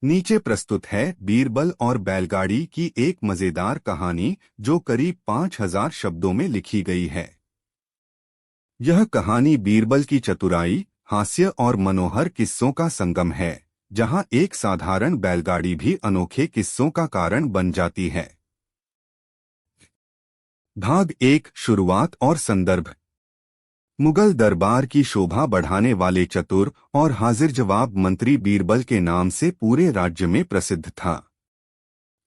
नीचे प्रस्तुत है बीरबल और बैलगाड़ी की एक मजेदार कहानी जो करीब 5000 शब्दों में लिखी गई है। यह कहानी बीरबल की चतुराई, हास्य और मनोहर किस्सों का संगम है, जहां एक साधारण बैलगाड़ी भी अनोखे किस्सों का कारण बन जाती है। भाग 1, शुरुआत और संदर्भ। मुगल दरबार की शोभा बढ़ाने वाले चतुर और हाजिर जवाब मंत्री बीरबल के नाम से पूरे राज्य में प्रसिद्ध था।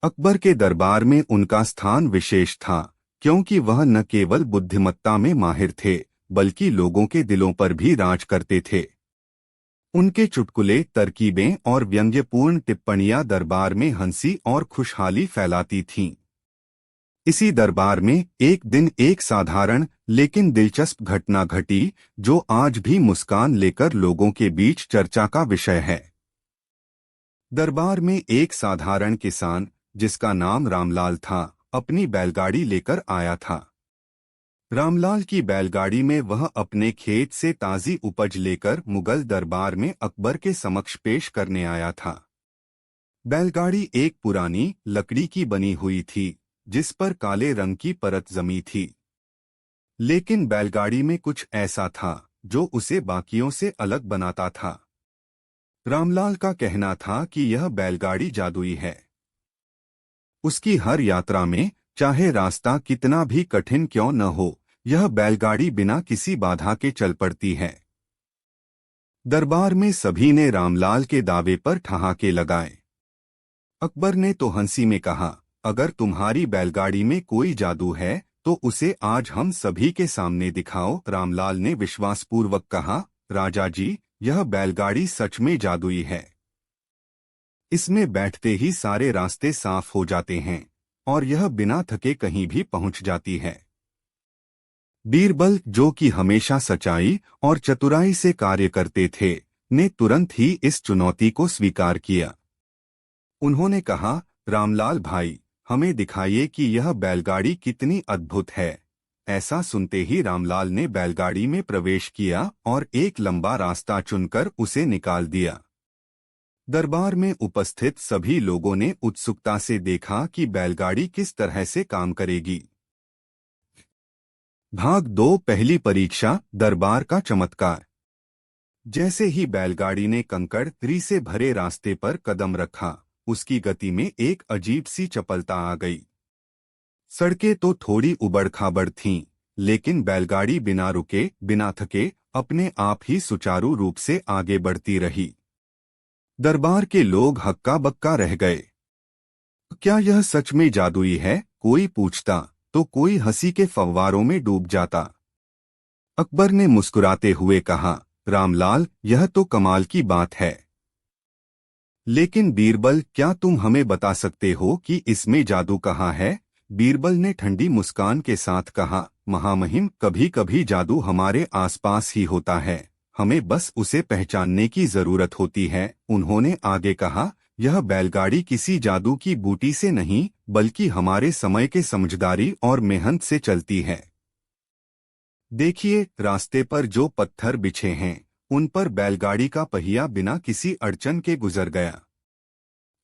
अकबर के दरबार में उनका स्थान विशेष था, क्योंकि वह न केवल बुद्धिमत्ता में माहिर थे, बल्कि लोगों के दिलों पर भी राज करते थे। उनके चुटकुले, तरकीबें और व्यंग्यपूर्ण टिप्पणियां दरबार में हंसी और खुशहाली फैलाती थीं। इसी दरबार में एक दिन एक साधारण लेकिन दिलचस्प घटना घटी, जो आज भी मुस्कान लेकर लोगों के बीच चर्चा का विषय है। दरबार में एक साधारण किसान, जिसका नाम रामलाल था, अपनी बैलगाड़ी लेकर आया था। रामलाल की बैलगाड़ी में वह अपने खेत से ताजी उपज लेकर मुगल दरबार में अकबर के समक्ष पेश करने आया था। बैलगाड़ी एक पुरानी लकड़ी की बनी हुई थी, जिस पर काले रंग की परत जमी थी। लेकिन बैलगाड़ी में कुछ ऐसा था जो उसे बाकियों से अलग बनाता था। रामलाल का कहना था कि यह बैलगाड़ी जादुई है। उसकी हर यात्रा में, चाहे रास्ता कितना भी कठिन क्यों न हो, यह बैलगाड़ी बिना किसी बाधा के चल पड़ती है। दरबार में सभी ने रामलाल के दावे पर ठहाके लगाए। अकबर ने तो हंसी में कहा, अगर तुम्हारी बैलगाड़ी में कोई जादू है तो उसे आज हम सभी के सामने दिखाओ। रामलाल ने विश्वासपूर्वक कहा, राजा जी, यह बैलगाड़ी सच में जादुई है। इसमें बैठते ही सारे रास्ते साफ हो जाते हैं और यह बिना थके कहीं भी पहुंच जाती है। बीरबल, जो कि हमेशा सच्चाई और चतुराई से कार्य करते थे, ने तुरंत ही इस चुनौती को स्वीकार किया। उन्होंने कहा, रामलाल भाई, हमें दिखाइए कि यह बैलगाड़ी कितनी अद्भुत है। ऐसा सुनते ही रामलाल ने बैलगाड़ी में प्रवेश किया और एक लंबा रास्ता चुनकर उसे निकाल दिया। दरबार में उपस्थित सभी लोगों ने उत्सुकता से देखा कि बैलगाड़ी किस तरह से काम करेगी। भाग 2, पहली परीक्षा, दरबार का चमत्कार। जैसे ही बैलगाड़ी ने कंकड़ त्री से भरे रास्ते पर कदम रखा, उसकी गति में एक अजीब सी चपलता आ गई। सड़कें तो थोड़ी उबड़-खाबड़ थीं, लेकिन बैलगाड़ी बिना रुके, बिना थके, अपने आप ही सुचारू रूप से आगे बढ़ती रही। दरबार के लोग हक्का-बक्का रह गए। क्या यह सच में जादुई है? कोई पूछता तो कोई हंसी के फव्वारों में डूब जाता। अकबर ने मुस्कुराते हुए कहा, रामलाल, यह तो कमाल की बात है। लेकिन बीरबल, क्या तुम हमें बता सकते हो कि इसमें जादू कहाँ है? बीरबल ने ठंडी मुस्कान के साथ कहा, महामहिम, कभी कभी जादू हमारे आसपास ही होता है, हमें बस उसे पहचानने की जरूरत होती है। उन्होंने आगे कहा, यह बैलगाड़ी किसी जादू की बूटी से नहीं, बल्कि हमारे समय के समझदारी और मेहनत से चलती है। देखिए, रास्ते पर जो पत्थर बिछे हैं, उन पर बैलगाड़ी का पहिया बिना किसी अड़चन के गुजर गया।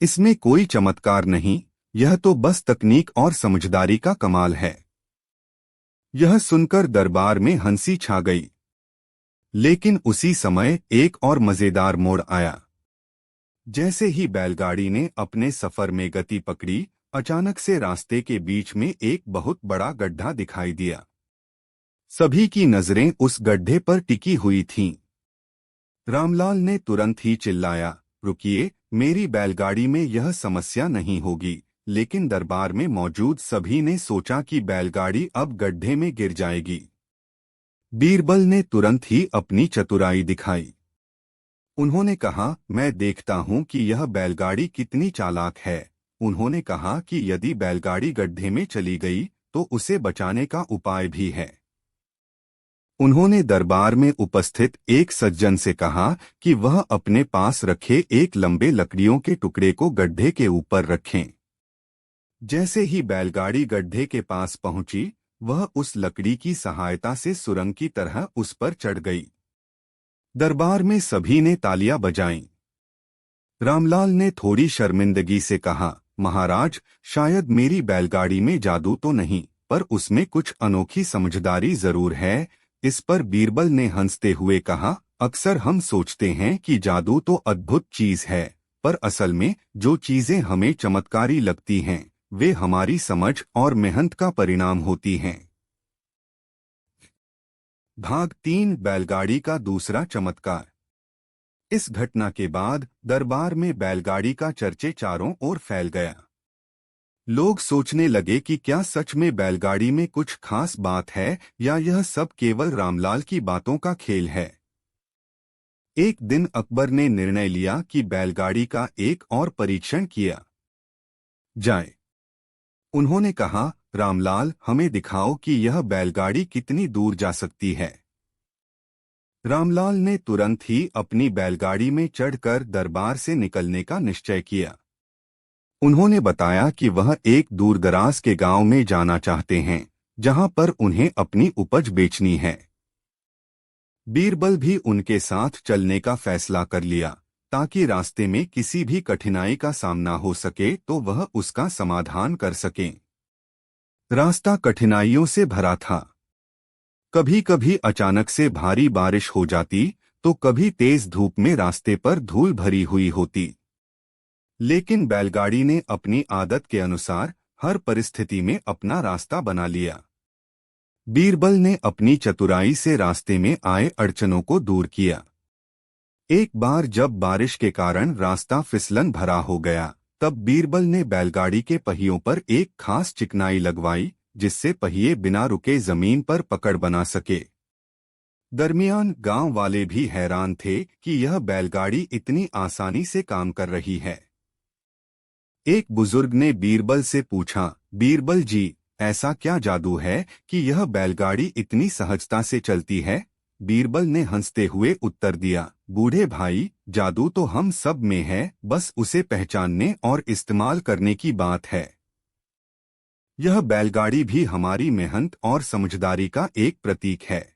इसमें कोई चमत्कार नहीं, यह तो बस तकनीक और समझदारी का कमाल है। यह सुनकर दरबार में हंसी छा गई। लेकिन उसी समय एक और मजेदार मोड़ आया। जैसे ही बैलगाड़ी ने अपने सफर में गति पकड़ी, अचानक से रास्ते के बीच में एक बहुत बड़ा गड्ढा दिखाई दिया। सभी की नजरें उस गड्ढे पर टिकी हुई थीं। रामलाल ने तुरंत ही चिल्लाया, रुकिए, मेरी बैलगाड़ी में यह समस्या नहीं होगी। लेकिन दरबार में मौजूद सभी ने सोचा कि बैलगाड़ी अब गड्ढे में गिर जाएगी। बीरबल ने तुरंत ही अपनी चतुराई दिखाई। उन्होंने कहा, मैं देखता हूं कि यह बैलगाड़ी कितनी चालाक है। उन्होंने कहा कि यदि बैलगाड़ी गड्ढे में चली गई तो उसे बचाने का उपाय भी है। उन्होंने दरबार में उपस्थित एक सज्जन से कहा कि वह अपने पास रखे एक लंबे लकड़ियों के टुकड़े को गड्ढे के ऊपर रखें। जैसे ही बैलगाड़ी गड्ढे के पास पहुंची, वह उस लकड़ी की सहायता से सुरंग की तरह उस पर चढ़ गई। दरबार में सभी ने तालियां बजाईं। रामलाल ने थोड़ी शर्मिंदगी से कहा, महाराज, शायद मेरी बैलगाड़ी में जादू तो नहीं, पर उसमें कुछ अनोखी समझदारी जरूर है। इस पर बीरबल ने हंसते हुए कहा, अक्सर हम सोचते हैं कि जादू तो अद्भुत चीज है, पर असल में जो चीजें हमें चमत्कारी लगती हैं वे हमारी समझ और मेहनत का परिणाम होती हैं। भाग 3, बैलगाड़ी का दूसरा चमत्कार। इस घटना के बाद दरबार में बैलगाड़ी का चर्चे चारों ओर फैल गया। लोग सोचने लगे कि क्या सच में बैलगाड़ी में कुछ खास बात है या यह सब केवल रामलाल की बातों का खेल है। एक दिन अकबर ने निर्णय लिया कि बैलगाड़ी का एक और परीक्षण किया जाए। उन्होंने कहा, रामलाल, हमें दिखाओ कि यह बैलगाड़ी कितनी दूर जा सकती है। रामलाल ने तुरंत ही अपनी बैलगाड़ी में चढ़कर दरबार से निकलने का निश्चय किया। उन्होंने बताया कि वह एक दूरदराज के गांव में जाना चाहते हैं, जहां पर उन्हें अपनी उपज बेचनी है। बीरबल भी उनके साथ चलने का फैसला कर लिया, ताकि रास्ते में किसी भी कठिनाई का सामना हो सके तो वह उसका समाधान कर सकें। रास्ता कठिनाइयों से भरा था। कभी कभी अचानक से भारी बारिश हो जाती, तो कभी तेज धूप में रास्ते पर धूल भरी हुई होती। लेकिन बैलगाड़ी ने अपनी आदत के अनुसार हर परिस्थिति में अपना रास्ता बना लिया। बीरबल ने अपनी चतुराई से रास्ते में आए अड़चनों को दूर किया। एक बार जब बारिश के कारण रास्ता फिसलन भरा हो गया, तब बीरबल ने बैलगाड़ी के पहियों पर एक खास चिकनाई लगवाई, जिससे पहिए बिना रुके जमीन पर पकड़ बना सके। दरमियान गांव वाले भी हैरान थे कि यह बैलगाड़ी इतनी आसानी से काम कर रही है। एक बुजुर्ग ने बीरबल से पूछा, बीरबल जी, ऐसा क्या जादू है कि यह बैलगाड़ी इतनी सहजता से चलती है? बीरबल ने हंसते हुए उत्तर दिया, बूढ़े भाई, जादू तो हम सब में है, बस उसे पहचानने और इस्तेमाल करने की बात है। यह बैलगाड़ी भी हमारी मेहनत और समझदारी का एक प्रतीक है।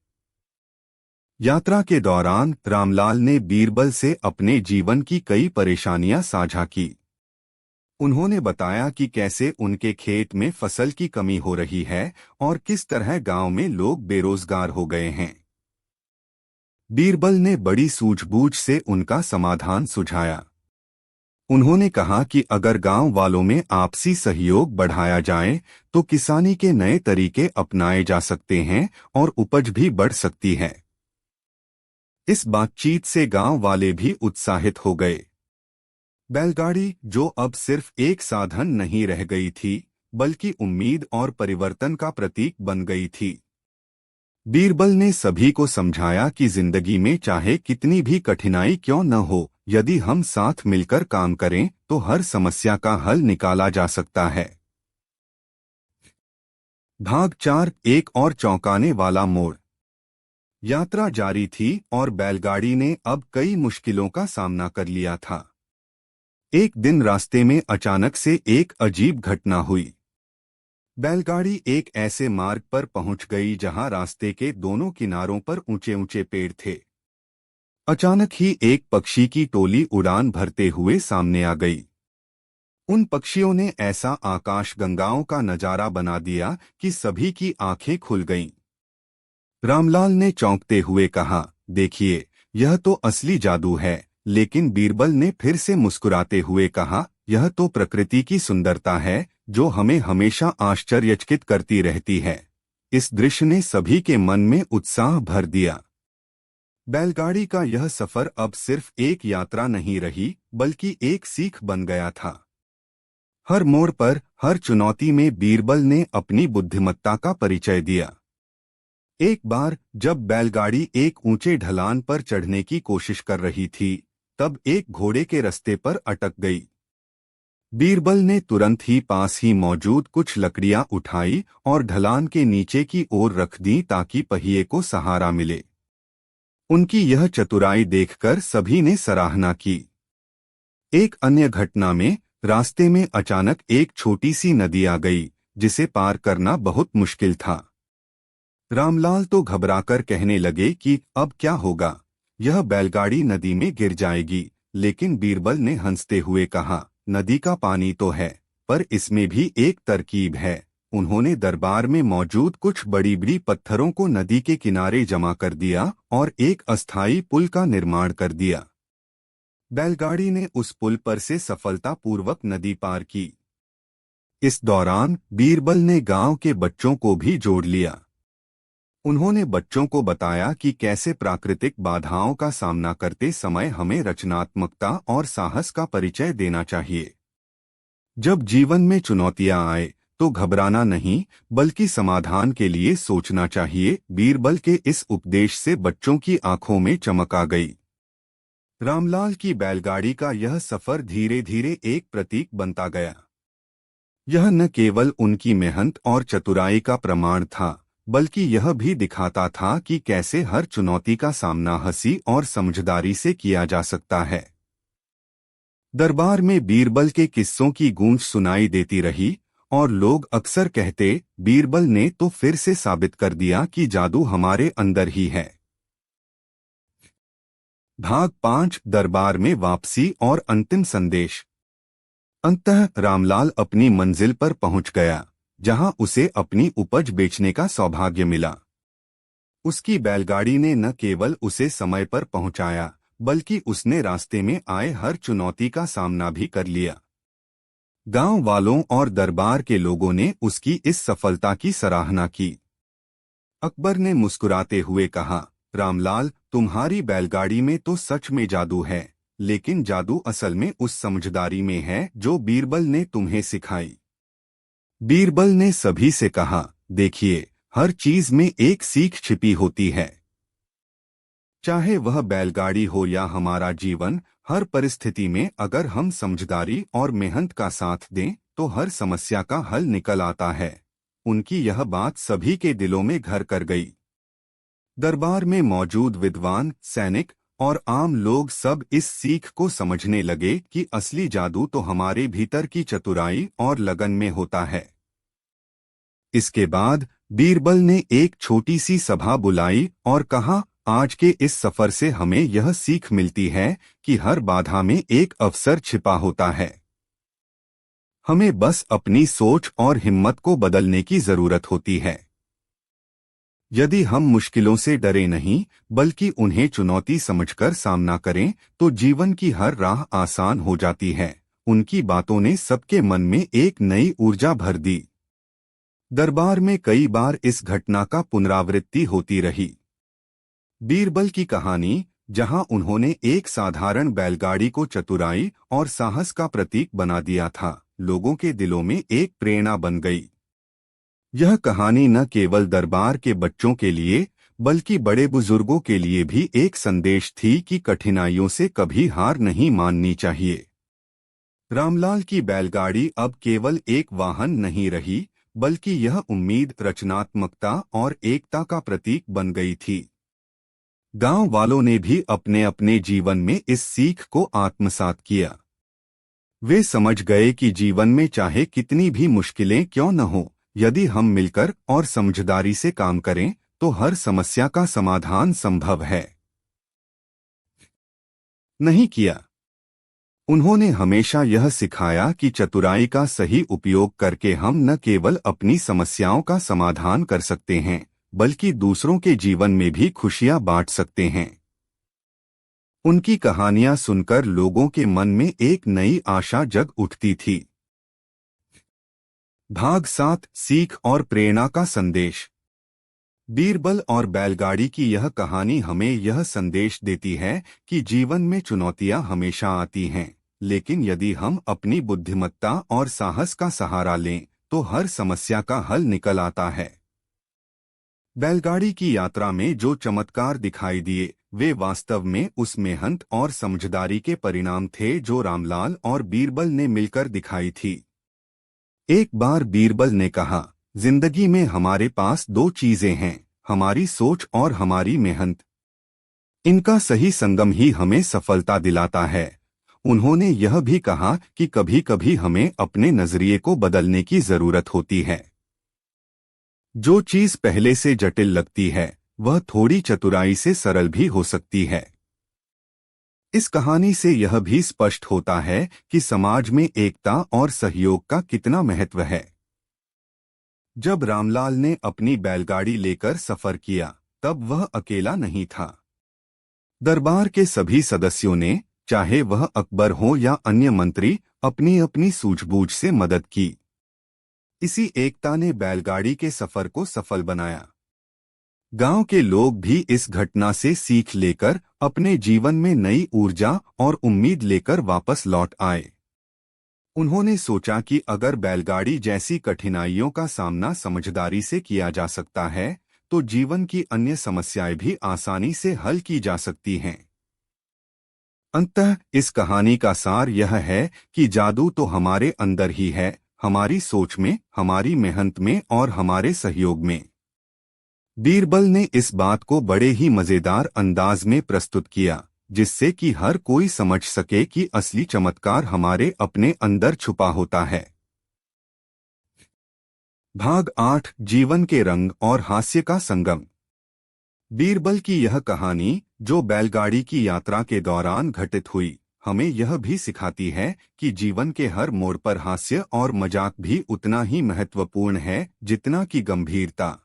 यात्रा के दौरान रामलाल ने बीरबल से अपने जीवन की कई परेशानियां साझा की। उन्होंने बताया कि कैसे उनके खेत में फसल की कमी हो रही है और किस तरह गांव में लोग बेरोजगार हो गए हैं। बीरबल ने बड़ी सूझबूझ से उनका समाधान सुझाया। उन्होंने कहा कि अगर गांव वालों में आपसी सहयोग बढ़ाया जाए तो किसानी के नए तरीके अपनाए जा सकते हैं और उपज भी बढ़ सकती है। इस बातचीत से गांव वाले भी उत्साहित हो गए। बैलगाड़ी, जो अब सिर्फ एक साधन नहीं रह गई थी, बल्कि उम्मीद और परिवर्तन का प्रतीक बन गई थी। बीरबल ने सभी को समझाया कि जिंदगी में चाहे कितनी भी कठिनाई क्यों न हो, यदि हम साथ मिलकर काम करें तो हर समस्या का हल निकाला जा सकता है। भाग 4, एक और चौंकाने वाला मोड़। यात्रा जारी थी और बैलगाड़ी ने अब कई मुश्किलों का सामना कर लिया था। एक दिन रास्ते में अचानक से एक अजीब घटना हुई। बैलगाड़ी एक ऐसे मार्ग पर पहुंच गई जहां रास्ते के दोनों किनारों पर ऊंचे ऊंचे पेड़ थे। अचानक ही एक पक्षी की टोली उड़ान भरते हुए सामने आ गई। उन पक्षियों ने ऐसा आकाश गंगाओं का नजारा बना दिया कि सभी की आंखें खुल गईं। रामलाल ने चौंकते हुए कहा, देखिए, यह तो असली जादू है। लेकिन बीरबल ने फिर से मुस्कुराते हुए कहा, यह तो प्रकृति की सुंदरता है जो हमें हमेशा आश्चर्यचकित करती रहती है। इस दृश्य ने सभी के मन में उत्साह भर दिया। बैलगाड़ी का यह सफर अब सिर्फ एक यात्रा नहीं रही, बल्कि एक सीख बन गया था। हर मोड़ पर, हर चुनौती में बीरबल ने अपनी बुद्धिमत्ता का परिचय दिया। एक बार जब बैलगाड़ी एक ऊंचे ढलान पर चढ़ने की कोशिश कर रही थी, तब एक घोड़े के रास्ते पर अटक गई। बीरबल ने तुरंत ही पास ही मौजूद कुछ लकड़ियां उठाई और ढलान के नीचे की ओर रख दी ताकि पहिए को सहारा मिले। उनकी यह चतुराई देखकर सभी ने सराहना की। एक अन्य घटना में रास्ते में अचानक एक छोटी सी नदी आ गई, जिसे पार करना बहुत मुश्किल था। रामलाल तो घबराकर कहने लगे कि अब क्या होगा, यह बैलगाड़ी नदी में गिर जाएगी। लेकिन बीरबल ने हंसते हुए कहा, नदी का पानी तो है, पर इसमें भी एक तरकीब है। उन्होंने दरबार में मौजूद कुछ बड़ी बड़ी पत्थरों को नदी के किनारे जमा कर दिया और एक अस्थायी पुल का निर्माण कर दिया। बैलगाड़ी ने उस पुल पर से सफलतापूर्वक नदी पार की। इस दौरान बीरबल ने गांव के बच्चों को भी जोड़ लिया। उन्होंने बच्चों को बताया कि कैसे प्राकृतिक बाधाओं का सामना करते समय हमें रचनात्मकता और साहस का परिचय देना चाहिए। जब जीवन में चुनौतियां आए तो घबराना नहीं, बल्कि समाधान के लिए सोचना चाहिए। बीरबल के इस उपदेश से बच्चों की आंखों में चमक आ गई। रामलाल की बैलगाड़ी का यह सफर धीरे धीरे एक प्रतीक बनता गया। यह न केवल उनकी मेहनत और चतुराई का प्रमाण था, बल्कि यह भी दिखाता था कि कैसे हर चुनौती का सामना हंसी और समझदारी से किया जा सकता है। दरबार में बीरबल के किस्सों की गूंज सुनाई देती रही और लोग अक्सर कहते, बीरबल ने तो फिर से साबित कर दिया कि जादू हमारे अंदर ही है। भाग 5 दरबार में वापसी और अंतिम संदेश। अंततः रामलाल अपनी मंजिल पर पहुंच गया, जहां उसे अपनी उपज बेचने का सौभाग्य मिला। उसकी बैलगाड़ी ने न केवल उसे समय पर पहुंचाया, बल्कि उसने रास्ते में आए हर चुनौती का सामना भी कर लिया। गांव वालों और दरबार के लोगों ने उसकी इस सफलता की सराहना की। अकबर ने मुस्कुराते हुए कहा, रामलाल, तुम्हारी बैलगाड़ी में तो सच में जादू है, लेकिन जादू असल में उस समझदारी में है जो बीरबल ने तुम्हें सिखाई। बीरबल ने सभी से कहा, देखिए, हर चीज में एक सीख छिपी होती है। चाहे वह बैलगाड़ी हो या हमारा जीवन, हर परिस्थिति में अगर हम समझदारी और मेहनत का साथ दें तो हर समस्या का हल निकल आता है। उनकी यह बात सभी के दिलों में घर कर गई। दरबार में मौजूद विद्वान, सैनिक और आम लोग सब इस सीख को समझने लगे कि असली जादू तो हमारे भीतर की चतुराई और लगन में होता है। इसके बाद बीरबल ने एक छोटी सी सभा बुलाई और कहा, आज के इस सफर से हमें यह सीख मिलती है कि हर बाधा में एक अवसर छिपा होता है। हमें बस अपनी सोच और हिम्मत को बदलने की जरूरत होती है। यदि हम मुश्किलों से डरे नहीं, बल्कि उन्हें चुनौती समझकर सामना करें, तो जीवन की हर राह आसान हो जाती है। उनकी बातों ने सबके मन में एक नई ऊर्जा भर दी। दरबार में कई बार इस घटना का पुनरावृत्ति होती रही। बीरबल की कहानी, जहां उन्होंने एक साधारण बैलगाड़ी को चतुराई और साहस का प्रतीक बना दिया था, लोगों के दिलों में एक प्रेरणा बन गई। यह कहानी न केवल दरबार के बच्चों के लिए, बल्कि बड़े बुजुर्गों के लिए भी एक संदेश थी कि कठिनाइयों से कभी हार नहीं माननी चाहिए। रामलाल की बैलगाड़ी अब केवल एक वाहन नहीं रही, बल्कि यह उम्मीद, रचनात्मकता और एकता का प्रतीक बन गई थी। गांव वालों ने भी अपने अपने जीवन में इस सीख को आत्मसात किया। वे समझ गए कि जीवन में चाहे कितनी भी मुश्किलें क्यों न हो, यदि हम मिलकर और समझदारी से काम करें तो हर समस्या का समाधान संभव है। नहीं किया। उन्होंने हमेशा यह सिखाया कि चतुराई का सही उपयोग करके हम न केवल अपनी समस्याओं का समाधान कर सकते हैं, बल्कि दूसरों के जीवन में भी खुशियां बांट सकते हैं। उनकी कहानियां सुनकर लोगों के मन में एक नई आशा जग उठती थी। भाग 7 सीख और प्रेरणा का संदेश। बीरबल और बैलगाड़ी की यह कहानी हमें यह संदेश देती है कि जीवन में चुनौतियां हमेशा आती हैं, लेकिन यदि हम अपनी बुद्धिमत्ता और साहस का सहारा लें तो हर समस्या का हल निकल आता है। बैलगाड़ी की यात्रा में जो चमत्कार दिखाई दिए, वे वास्तव में उस मेहनत और समझदारी के परिणाम थे जो रामलाल और बीरबल ने मिलकर दिखाई थी। एक बार बीरबल ने कहा, जिंदगी में हमारे पास दो चीजें हैं, हमारी सोच और हमारी मेहनत। इनका सही संगम ही हमें सफलता दिलाता है। उन्होंने यह भी कहा कि कभी कभी हमें अपने नजरिए को बदलने की जरूरत होती है। जो चीज पहले से जटिल लगती है, वह थोड़ी चतुराई से सरल भी हो सकती है। इस कहानी से यह भी स्पष्ट होता है कि समाज में एकता और सहयोग का कितना महत्व है। जब रामलाल ने अपनी बैलगाड़ी लेकर सफर किया, तब वह अकेला नहीं था। दरबार के सभी सदस्यों ने, चाहे वह अकबर हो या अन्य मंत्री, अपनी अपनी सूझबूझ से मदद की। इसी एकता ने बैलगाड़ी के सफर को सफल बनाया। गांव के लोग भी इस घटना से सीख लेकर अपने जीवन में नई ऊर्जा और उम्मीद लेकर वापस लौट आए। उन्होंने सोचा कि अगर बैलगाड़ी जैसी कठिनाइयों का सामना समझदारी से किया जा सकता है, तो जीवन की अन्य समस्याएं भी आसानी से हल की जा सकती हैं। अंततः इस कहानी का सार यह है कि जादू तो हमारे अंदर ही है, हमारी सोच में, हमारी मेहनत में और हमारे सहयोग में। बीरबल ने इस बात को बड़े ही मजेदार अंदाज में प्रस्तुत किया, जिससे कि हर कोई समझ सके कि असली चमत्कार हमारे अपने अंदर छुपा होता है। भाग 8, जीवन के रंग और हास्य का संगम। बीरबल की यह कहानी, जो बैलगाड़ी की यात्रा के दौरान घटित हुई, हमें यह भी सिखाती है कि जीवन के हर मोड़ पर हास्य और मजाक भी उतना ही महत्वपूर्ण है जितना कि गंभीरता।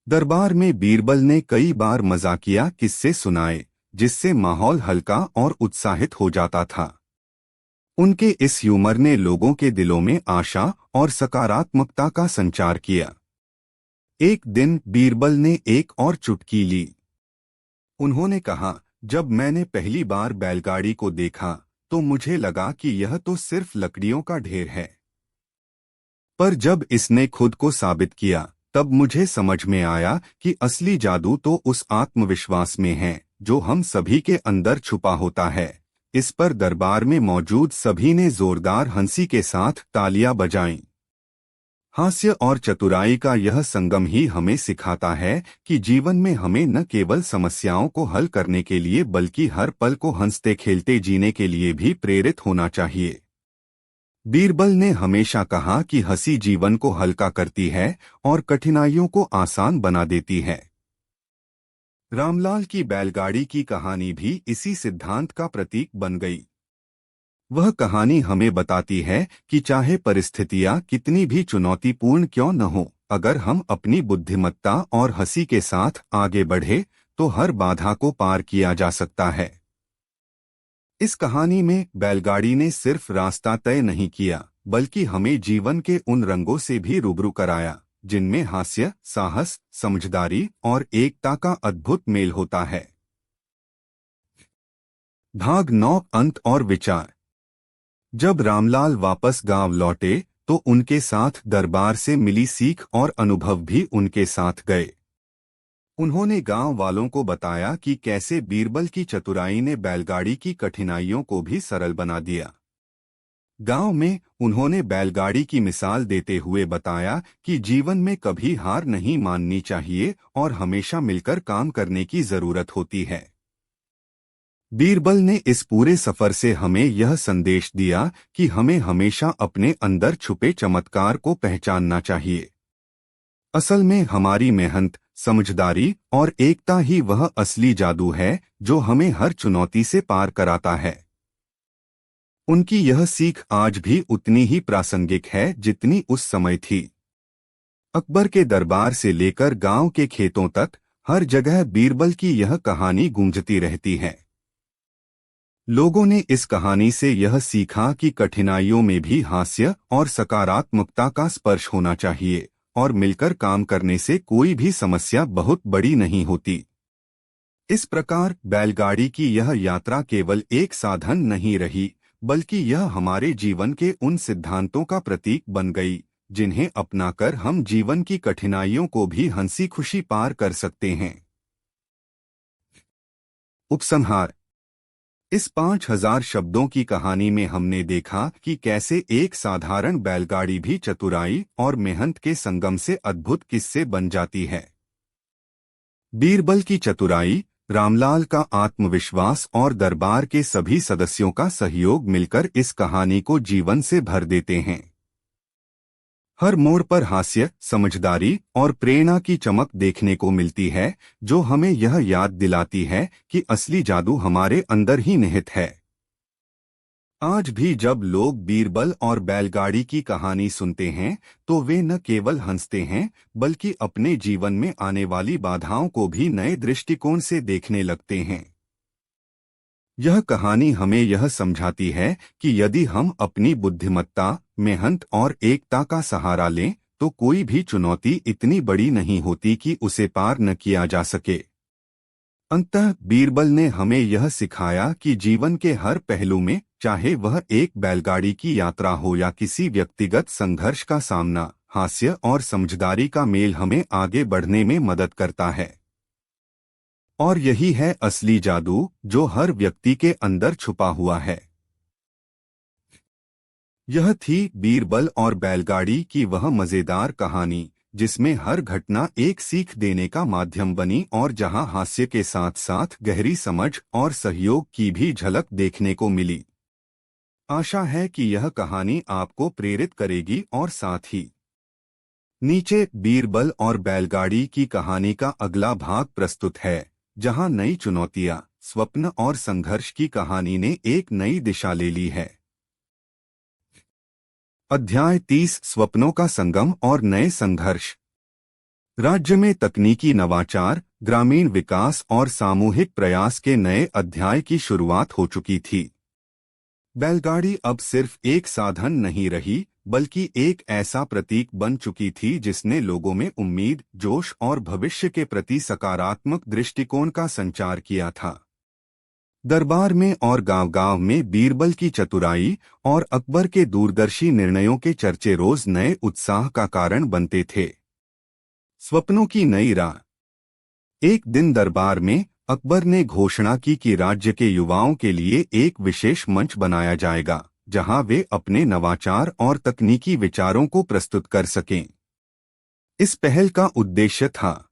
दरबार में बीरबल ने कई बार मजाकिया किस्से सुनाए, जिससे माहौल हल्का और उत्साहित हो जाता था। उनके इस ह्यूमर ने लोगों के दिलों में आशा और सकारात्मकता का संचार किया। एक दिन बीरबल ने एक और चुटकी ली। उन्होंने कहा, जब मैंने पहली बार बैलगाड़ी को देखा, तो मुझे लगा कि यह तो सिर्फ लकड़ियों का ढेर है। पर जब इसने खुद को साबित किया, तब मुझे समझ में आया कि असली जादू तो उस आत्मविश्वास में है जो हम सभी के अंदर छुपा होता है। इस पर दरबार में मौजूद सभी ने जोरदार हंसी के साथ तालियां बजाईं। हास्य और चतुराई का यह संगम ही हमें सिखाता है कि जीवन में हमें न केवल समस्याओं को हल करने के लिए बल्कि हर पल को हंसते खेलते जीने के लिए भी प्रेरित होना चाहिए। बीरबल ने हमेशा कहा कि हंसी जीवन को हल्का करती है और कठिनाइयों को आसान बना देती है। रामलाल की बैलगाड़ी की कहानी भी इसी सिद्धांत का प्रतीक बन गई। वह कहानी हमें बताती है कि चाहे परिस्थितियां कितनी भी चुनौतीपूर्ण क्यों न हो, अगर हम अपनी बुद्धिमत्ता और हंसी के साथ आगे बढ़े, तो हर बाधा को पार किया जा सकता है। इस कहानी में बैलगाड़ी ने सिर्फ रास्ता तय नहीं किया, बल्कि हमें जीवन के उन रंगों से भी रूबरू कराया, जिनमें हास्य, साहस, समझदारी और एकता का अद्भुत मेल होता है। भाग 9, अंत और विचार। जब रामलाल वापस गांव लौटे, तो उनके साथ दरबार से मिली सीख और अनुभव भी उनके साथ गए। उन्होंने गांव वालों को बताया कि कैसे बीरबल की चतुराई ने बैलगाड़ी की कठिनाइयों को भी सरल बना दिया। गांव में उन्होंने बैलगाड़ी की मिसाल देते हुए बताया कि जीवन में कभी हार नहीं माननी चाहिए और हमेशा मिलकर काम करने की जरूरत होती है। बीरबल ने इस पूरे सफर से हमें यह संदेश दिया कि हमें हमेशा अपने अंदर छुपे चमत्कार को पहचानना चाहिए। असल में हमारी मेहनत, समझदारी और एकता ही वह असली जादू है जो हमें हर चुनौती से पार कराता है। उनकी यह सीख आज भी उतनी ही प्रासंगिक है जितनी उस समय थी। अकबर के दरबार से लेकर गांव के खेतों तक हर जगह बीरबल की यह कहानी गूंजती रहती है। लोगों ने इस कहानी से यह सीखा कि कठिनाइयों में भी हास्य और सकारात्मकता का स्पर्श होना चाहिए और मिलकर काम करने से कोई भी समस्या बहुत बड़ी नहीं होती। इस प्रकार बैलगाड़ी की यह यात्रा केवल एक साधन नहीं रही, बल्कि यह हमारे जीवन के उन सिद्धांतों का प्रतीक बन गई जिन्हें अपनाकर हम जीवन की कठिनाइयों को भी हंसी खुशी पार कर सकते हैं। उपसंहार। इस 5000 शब्दों की कहानी में हमने देखा कि कैसे एक साधारण बैलगाड़ी भी चतुराई और मेहनत के संगम से अद्भुत किस्से बन जाती है। बीरबल की चतुराई, रामलाल का आत्मविश्वास और दरबार के सभी सदस्यों का सहयोग मिलकर इस कहानी को जीवन से भर देते हैं। हर मोड़ पर हास्य, समझदारी और प्रेरणा की चमक देखने को मिलती है, जो हमें यह याद दिलाती है कि असली जादू हमारे अंदर ही निहित है। आज भी जब लोग बीरबल और बैलगाड़ी की कहानी सुनते हैं, तो वे न केवल हंसते हैं, बल्कि अपने जीवन में आने वाली बाधाओं को भी नए दृष्टिकोण से देखने लगते हैं। यह कहानी हमें यह समझाती है कि यदि हम अपनी बुद्धिमत्ता, मेहनत और एकता का सहारा लें, तो कोई भी चुनौती इतनी बड़ी नहीं होती कि उसे पार न किया जा सके। अंततः बीरबल ने हमें यह सिखाया कि जीवन के हर पहलू में, चाहे वह एक बैलगाड़ी की यात्रा हो या किसी व्यक्तिगत संघर्ष का सामना, हास्य और समझदारी का मेल हमें आगे बढ़ने में मदद करता है। और यही है असली जादू, जो हर व्यक्ति के अंदर छुपा हुआ है। यह थी बीरबल और बैलगाड़ी की वह मजेदार कहानी, जिसमें हर घटना एक सीख देने का माध्यम बनी और जहां हास्य के साथ साथ गहरी समझ और सहयोग की भी झलक देखने को मिली। आशा है कि यह कहानी आपको प्रेरित करेगी और साथ ही नीचे बीरबल और बैलगाड़ी की कहानी का अगला भाग प्रस्तुत है, जहां नई चुनौतियां, स्वप्न और संघर्ष की कहानी ने एक नई दिशा ले ली है। अध्याय 30 स्वप्नों का संगम और नए संघर्ष। राज्य में तकनीकी नवाचार, ग्रामीण विकास और सामूहिक प्रयास के नए अध्याय की शुरुआत हो चुकी थी। बैलगाड़ी अब सिर्फ एक साधन नहीं रही, बल्कि एक ऐसा प्रतीक बन चुकी थी जिसने लोगों में उम्मीद, जोश और भविष्य के प्रति सकारात्मक दृष्टिकोण का संचार किया था। दरबार में और गांव-गांव में बीरबल की चतुराई और अकबर के दूरदर्शी निर्णयों के चर्चे रोज नए उत्साह का कारण बनते थे। स्वप्नों की नई राह। एक दिन दरबार में अकबर ने घोषणा की कि राज्य के युवाओं के लिए एक विशेष मंच बनाया जाएगा, जहां वे अपने नवाचार और तकनीकी विचारों को प्रस्तुत कर सकें। इस पहल का उद्देश्य था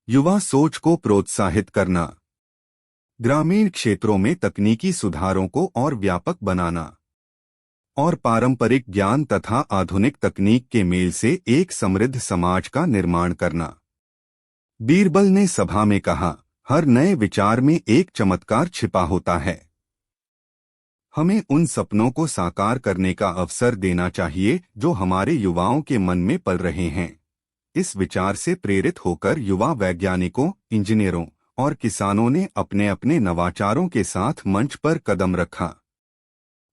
युवा सोच को प्रोत्साहित करना, ग्रामीण क्षेत्रों में तकनीकी सुधारों को और व्यापक बनाना, और पारंपरिक ज्ञान तथा आधुनिक तकनीक के मेल से एक समृद्ध समाज का निर्माण करना। बीरबल ने सभा में कहा, हर नए विचार में एक चमत्कार छिपा होता है। हमें उन सपनों को साकार करने का अवसर देना चाहिए जो हमारे युवाओं के मन में पल रहे हैं। इस विचार से प्रेरित होकर युवा वैज्ञानिकों, इंजीनियरों और किसानों ने अपने अपने नवाचारों के साथ मंच पर कदम रखा।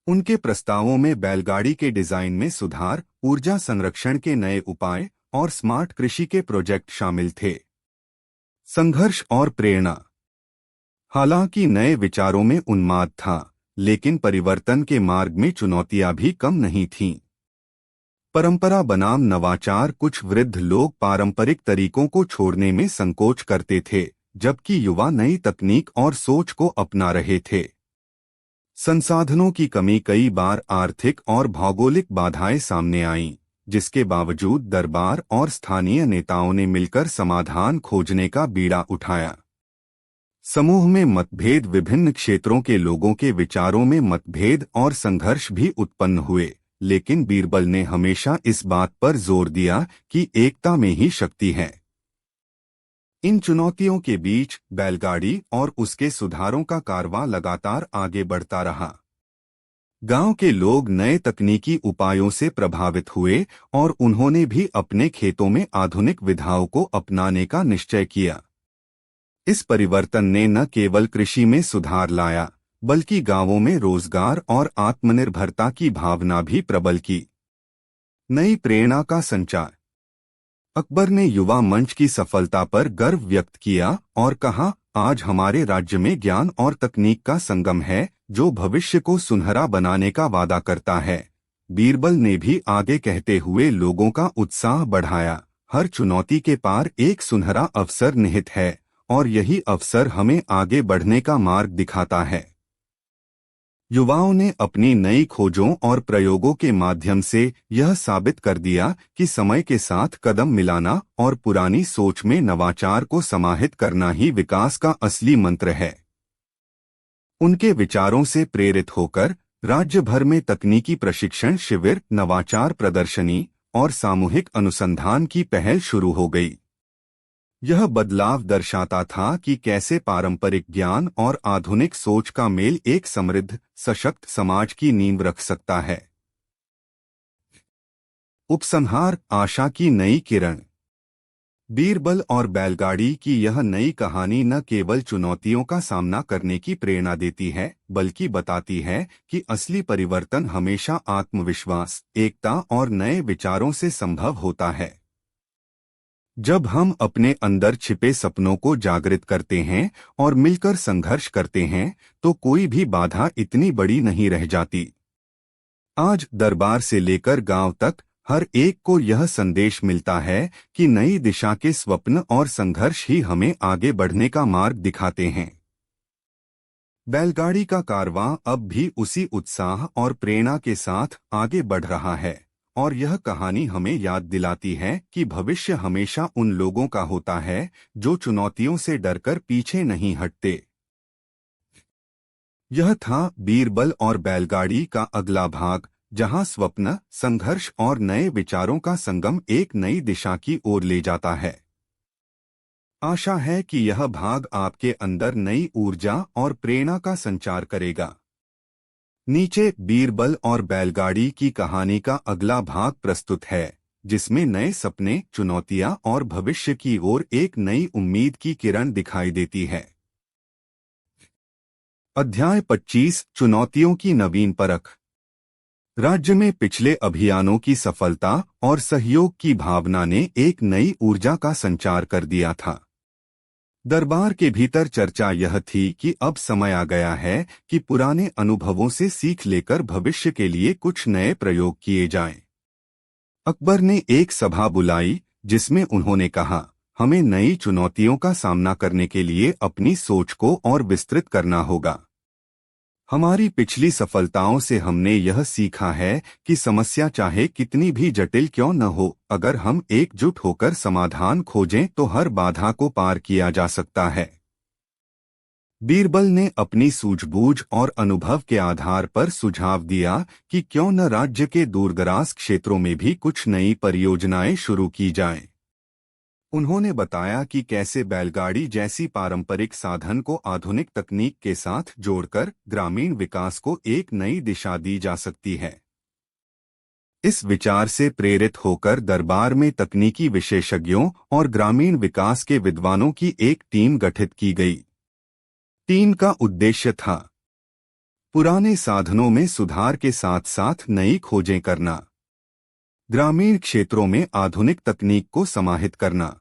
उनके प्रस्तावों में बैलगाड़ी के डिजाइन में सुधार, ऊर्जा संरक्षण के नए उपाय और स्मार्ट कृषि के प्रोजेक्ट शामिल थे। संघर्ष और प्रेरणा। हालांकि नए विचारों में उन्माद था, लेकिन परिवर्तन के मार्ग में चुनौतियां भी कम नहीं थीं। परंपरा बनाम नवाचार। कुछ वृद्ध लोग पारंपरिक तरीकों को छोड़ने में संकोच करते थे, जबकि युवा नई तकनीक और सोच को अपना रहे थे। संसाधनों की कमी। कई बार आर्थिक और भौगोलिक बाधाएं सामने आईं, जिसके बावजूद दरबार और स्थानीय नेताओं ने मिलकर समाधान खोजने का बीड़ा उठाया। समूह में मतभेद। विभिन्न क्षेत्रों के लोगों के विचारों में मतभेद और संघर्ष भी उत्पन्न हुए, लेकिन बीरबल ने हमेशा इस बात पर जोर दिया कि एकता में ही शक्ति है। इन चुनौतियों के बीच बैलगाड़ी और उसके सुधारों का कारवां लगातार आगे बढ़ता रहा। गांव के लोग नए तकनीकी उपायों से प्रभावित हुए और उन्होंने भी अपने खेतों में आधुनिक विधाओं को अपनाने का निश्चय किया। इस परिवर्तन ने न केवल कृषि में सुधार लाया, बल्कि गांवों में रोजगार और आत्मनिर्भरता की भावना भी प्रबल की। नई प्रेरणा का संचार। अकबर ने युवा मंच की सफलता पर गर्व व्यक्त किया और कहा, आज हमारे राज्य में ज्ञान और तकनीक का संगम है, जो भविष्य को सुनहरा बनाने का वादा करता है। बीरबल ने भी आगे कहते हुए लोगों का उत्साह बढ़ाया, हर चुनौती के पार एक सुनहरा अवसर निहित है, और यही अवसर हमें आगे बढ़ने का मार्ग दिखाता है। युवाओं ने अपनी नई खोजों और प्रयोगों के माध्यम से यह साबित कर दिया कि समय के साथ कदम मिलाना और पुरानी सोच में नवाचार को समाहित करना ही विकास का असली मंत्र है। उनके विचारों से प्रेरित होकर राज्य भर में तकनीकी प्रशिक्षण शिविर, नवाचार प्रदर्शनी और सामूहिक अनुसंधान की पहल शुरू हो गई। यह बदलाव दर्शाता था कि कैसे पारंपरिक ज्ञान और आधुनिक सोच का मेल एक समृद्ध, सशक्त समाज की नींव रख सकता है। उपसंहार, आशा की नई किरण। बीरबल और बैलगाड़ी की यह नई कहानी न केवल चुनौतियों का सामना करने की प्रेरणा देती है, बल्कि बताती है कि असली परिवर्तन हमेशा आत्मविश्वास, एकता और नए विचारों से संभव होता है। जब हम अपने अंदर छिपे सपनों को जागृत करते हैं और मिलकर संघर्ष करते हैं, तो कोई भी बाधा इतनी बड़ी नहीं रह जाती। आज दरबार से लेकर गांव तक हर एक को यह संदेश मिलता है कि नई दिशा के स्वप्न और संघर्ष ही हमें आगे बढ़ने का मार्ग दिखाते हैं। बैलगाड़ी का कारवां अब भी उसी उत्साह और प्रेरणा के साथ आगे बढ़ रहा है, और यह कहानी हमें याद दिलाती है कि भविष्य हमेशा उन लोगों का होता है जो चुनौतियों से डरकर पीछे नहीं हटते। यह था बीरबल और बैलगाड़ी का अगला भाग, जहां स्वप्न, संघर्ष और नए विचारों का संगम एक नई दिशा की ओर ले जाता है। आशा है कि यह भाग आपके अंदर नई ऊर्जा और प्रेरणा का संचार करेगा। नीचे बीरबल और बैलगाड़ी की कहानी का अगला भाग प्रस्तुत है, जिसमें नए सपने, चुनौतियां और भविष्य की ओर एक नई उम्मीद की किरण दिखाई देती है। अध्याय 25, चुनौतियों की नवीन परख। राज्य में पिछले अभियानों की सफलता और सहयोग की भावना ने एक नई ऊर्जा का संचार कर दिया था। दरबार के भीतर चर्चा यह थी कि अब समय आ गया है कि पुराने अनुभवों से सीख लेकर भविष्य के लिए कुछ नए प्रयोग किए जाएं। अकबर ने एक सभा बुलाई, जिसमें उन्होंने कहा, हमें नई चुनौतियों का सामना करने के लिए अपनी सोच को और विस्तृत करना होगा। हमारी पिछली सफलताओं से हमने यह सीखा है कि समस्या चाहे कितनी भी जटिल क्यों न हो, अगर हम एकजुट होकर समाधान खोजें तो हर बाधा को पार किया जा सकता है। बीरबल ने अपनी सूझबूझ और अनुभव के आधार पर सुझाव दिया कि क्यों न राज्य के दूरदराज क्षेत्रों में भी कुछ नई परियोजनाएं शुरू की जाएं। उन्होंने बताया कि कैसे बैलगाड़ी जैसी पारंपरिक साधन को आधुनिक तकनीक के साथ जोड़कर ग्रामीण विकास को एक नई दिशा दी जा सकती है। इस विचार से प्रेरित होकर दरबार में तकनीकी विशेषज्ञों और ग्रामीण विकास के विद्वानों की एक टीम गठित की गई। टीम का उद्देश्य था पुराने साधनों में सुधार के साथ साथ नई खोजें करना, ग्रामीण क्षेत्रों में आधुनिक तकनीक को समाहित करना,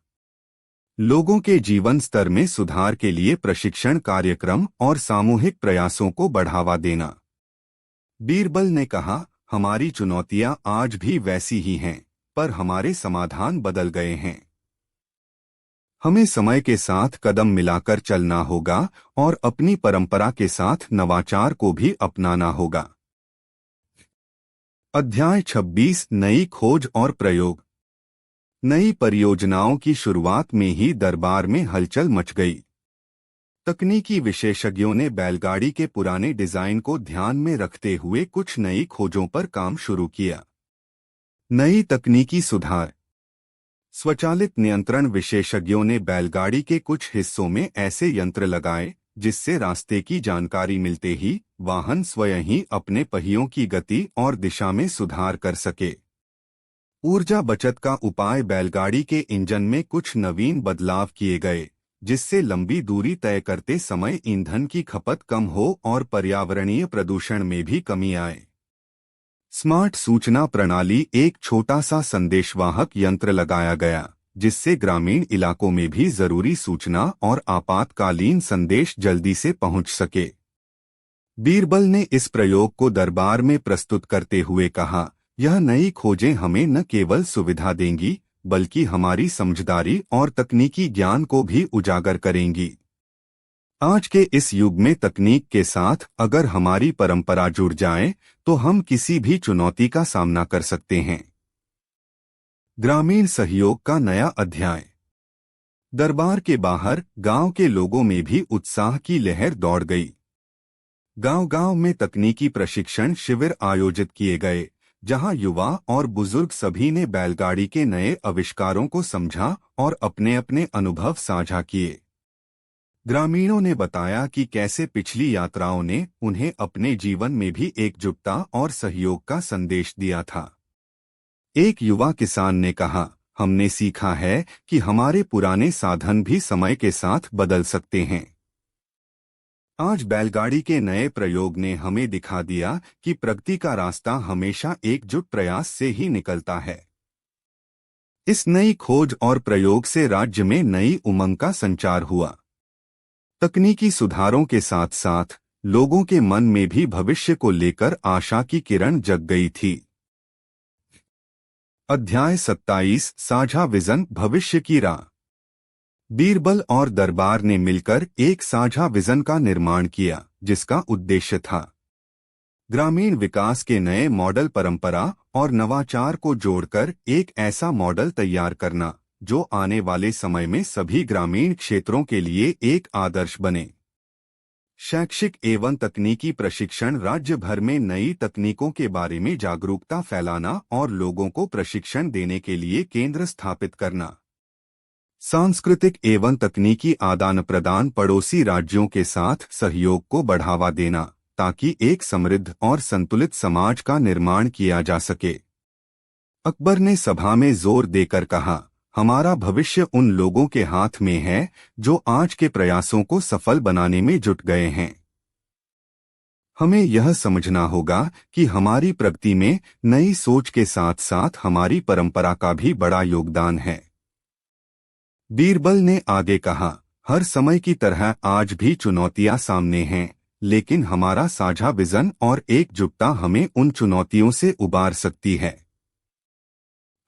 लोगों के जीवन स्तर में सुधार के लिए प्रशिक्षण कार्यक्रम और सामूहिक प्रयासों को बढ़ावा देना। बीरबल ने कहा, हमारी चुनौतियां आज भी वैसी ही हैं, पर हमारे समाधान बदल गए हैं। हमें समय के साथ कदम मिलाकर चलना होगा और अपनी परंपरा के साथ नवाचार को भी अपनाना होगा। अध्याय 26, नई खोज और प्रयोग। नई परियोजनाओं की शुरुआत में ही दरबार में हलचल मच गई। तकनीकी विशेषज्ञों ने बैलगाड़ी के पुराने डिजाइन को ध्यान में रखते हुए कुछ नई खोजों पर काम शुरू किया। नई तकनीकी सुधार। स्वचालित नियंत्रण विशेषज्ञों ने बैलगाड़ी के कुछ हिस्सों में ऐसे यंत्र लगाए जिससे रास्ते की जानकारी मिलते ही वाहन स्वयं ही अपने पहियों की गति और दिशा में सुधार कर सके। ऊर्जा बचत का उपाय। बैलगाड़ी के इंजन में कुछ नवीन बदलाव किए गए, जिससे लंबी दूरी तय करते समय ईंधन की खपत कम हो और पर्यावरणीय प्रदूषण में भी कमी आए। स्मार्ट सूचना प्रणाली। एक छोटा सा संदेशवाहक यंत्र लगाया गया, जिससे ग्रामीण इलाकों में भी जरूरी सूचना और आपातकालीन संदेश जल्दी से पहुंच सके। बीरबल ने इस प्रयोग को दरबार में प्रस्तुत करते हुए कहा, यह नई खोजें हमें न केवल सुविधा देंगी, बल्कि हमारी समझदारी और तकनीकी ज्ञान को भी उजागर करेंगी। आज के इस युग में तकनीक के साथ अगर हमारी परंपरा जुड़ जाए, तो हम किसी भी चुनौती का सामना कर सकते हैं। ग्रामीण सहयोग का नया अध्याय। दरबार के बाहर गांव के लोगों में भी उत्साह की लहर दौड़ गई। गांव-गांव में तकनीकी प्रशिक्षण शिविर आयोजित किए गए, जहां युवा और बुजुर्ग सभी ने बैलगाड़ी के नए आविष्कारों को समझा और अपने अपने अनुभव साझा किए। ग्रामीणों ने बताया कि कैसे पिछली यात्राओं ने उन्हें अपने जीवन में भी एकजुटता और सहयोग का संदेश दिया था। एक युवा किसान ने कहा, हमने सीखा है कि हमारे पुराने साधन भी समय के साथ बदल सकते हैं। आज बैलगाड़ी के नए प्रयोग ने हमें दिखा दिया कि प्रगति का रास्ता हमेशा एकजुट प्रयास से ही निकलता है। इस नई खोज और प्रयोग से राज्य में नई उमंग का संचार हुआ। तकनीकी सुधारों के साथ साथ लोगों के मन में भी भविष्य को लेकर आशा की किरण जग गई थी। अध्याय 27 साझा विजन भविष्य की राह। बीरबल और दरबार ने मिलकर एक साझा विजन का निर्माण किया, जिसका उद्देश्य था ग्रामीण विकास के नए मॉडल परंपरा और नवाचार को जोड़कर एक ऐसा मॉडल तैयार करना जो आने वाले समय में सभी ग्रामीण क्षेत्रों के लिए एक आदर्श बने। शैक्षिक एवं तकनीकी प्रशिक्षण राज्य भर में नई तकनीकों के बारे में जागरूकता फैलाना और लोगों को प्रशिक्षण देने के लिए केंद्र स्थापित करना। सांस्कृतिक एवं तकनीकी आदान प्रदान पड़ोसी राज्यों के साथ सहयोग को बढ़ावा देना ताकि एक समृद्ध और संतुलित समाज का निर्माण किया जा सके। अकबर ने सभा में जोर देकर कहा, हमारा भविष्य उन लोगों के हाथ में है जो आज के प्रयासों को सफल बनाने में जुट गए हैं। हमें यह समझना होगा कि हमारी प्रगति में नई सोच के साथ साथ हमारी परंपरा का भी बड़ा योगदान है। बीरबल ने आगे कहा, हर समय की तरह आज भी चुनौतियां सामने हैं, लेकिन हमारा साझा विजन और एकजुटता हमें उन चुनौतियों से उबार सकती है।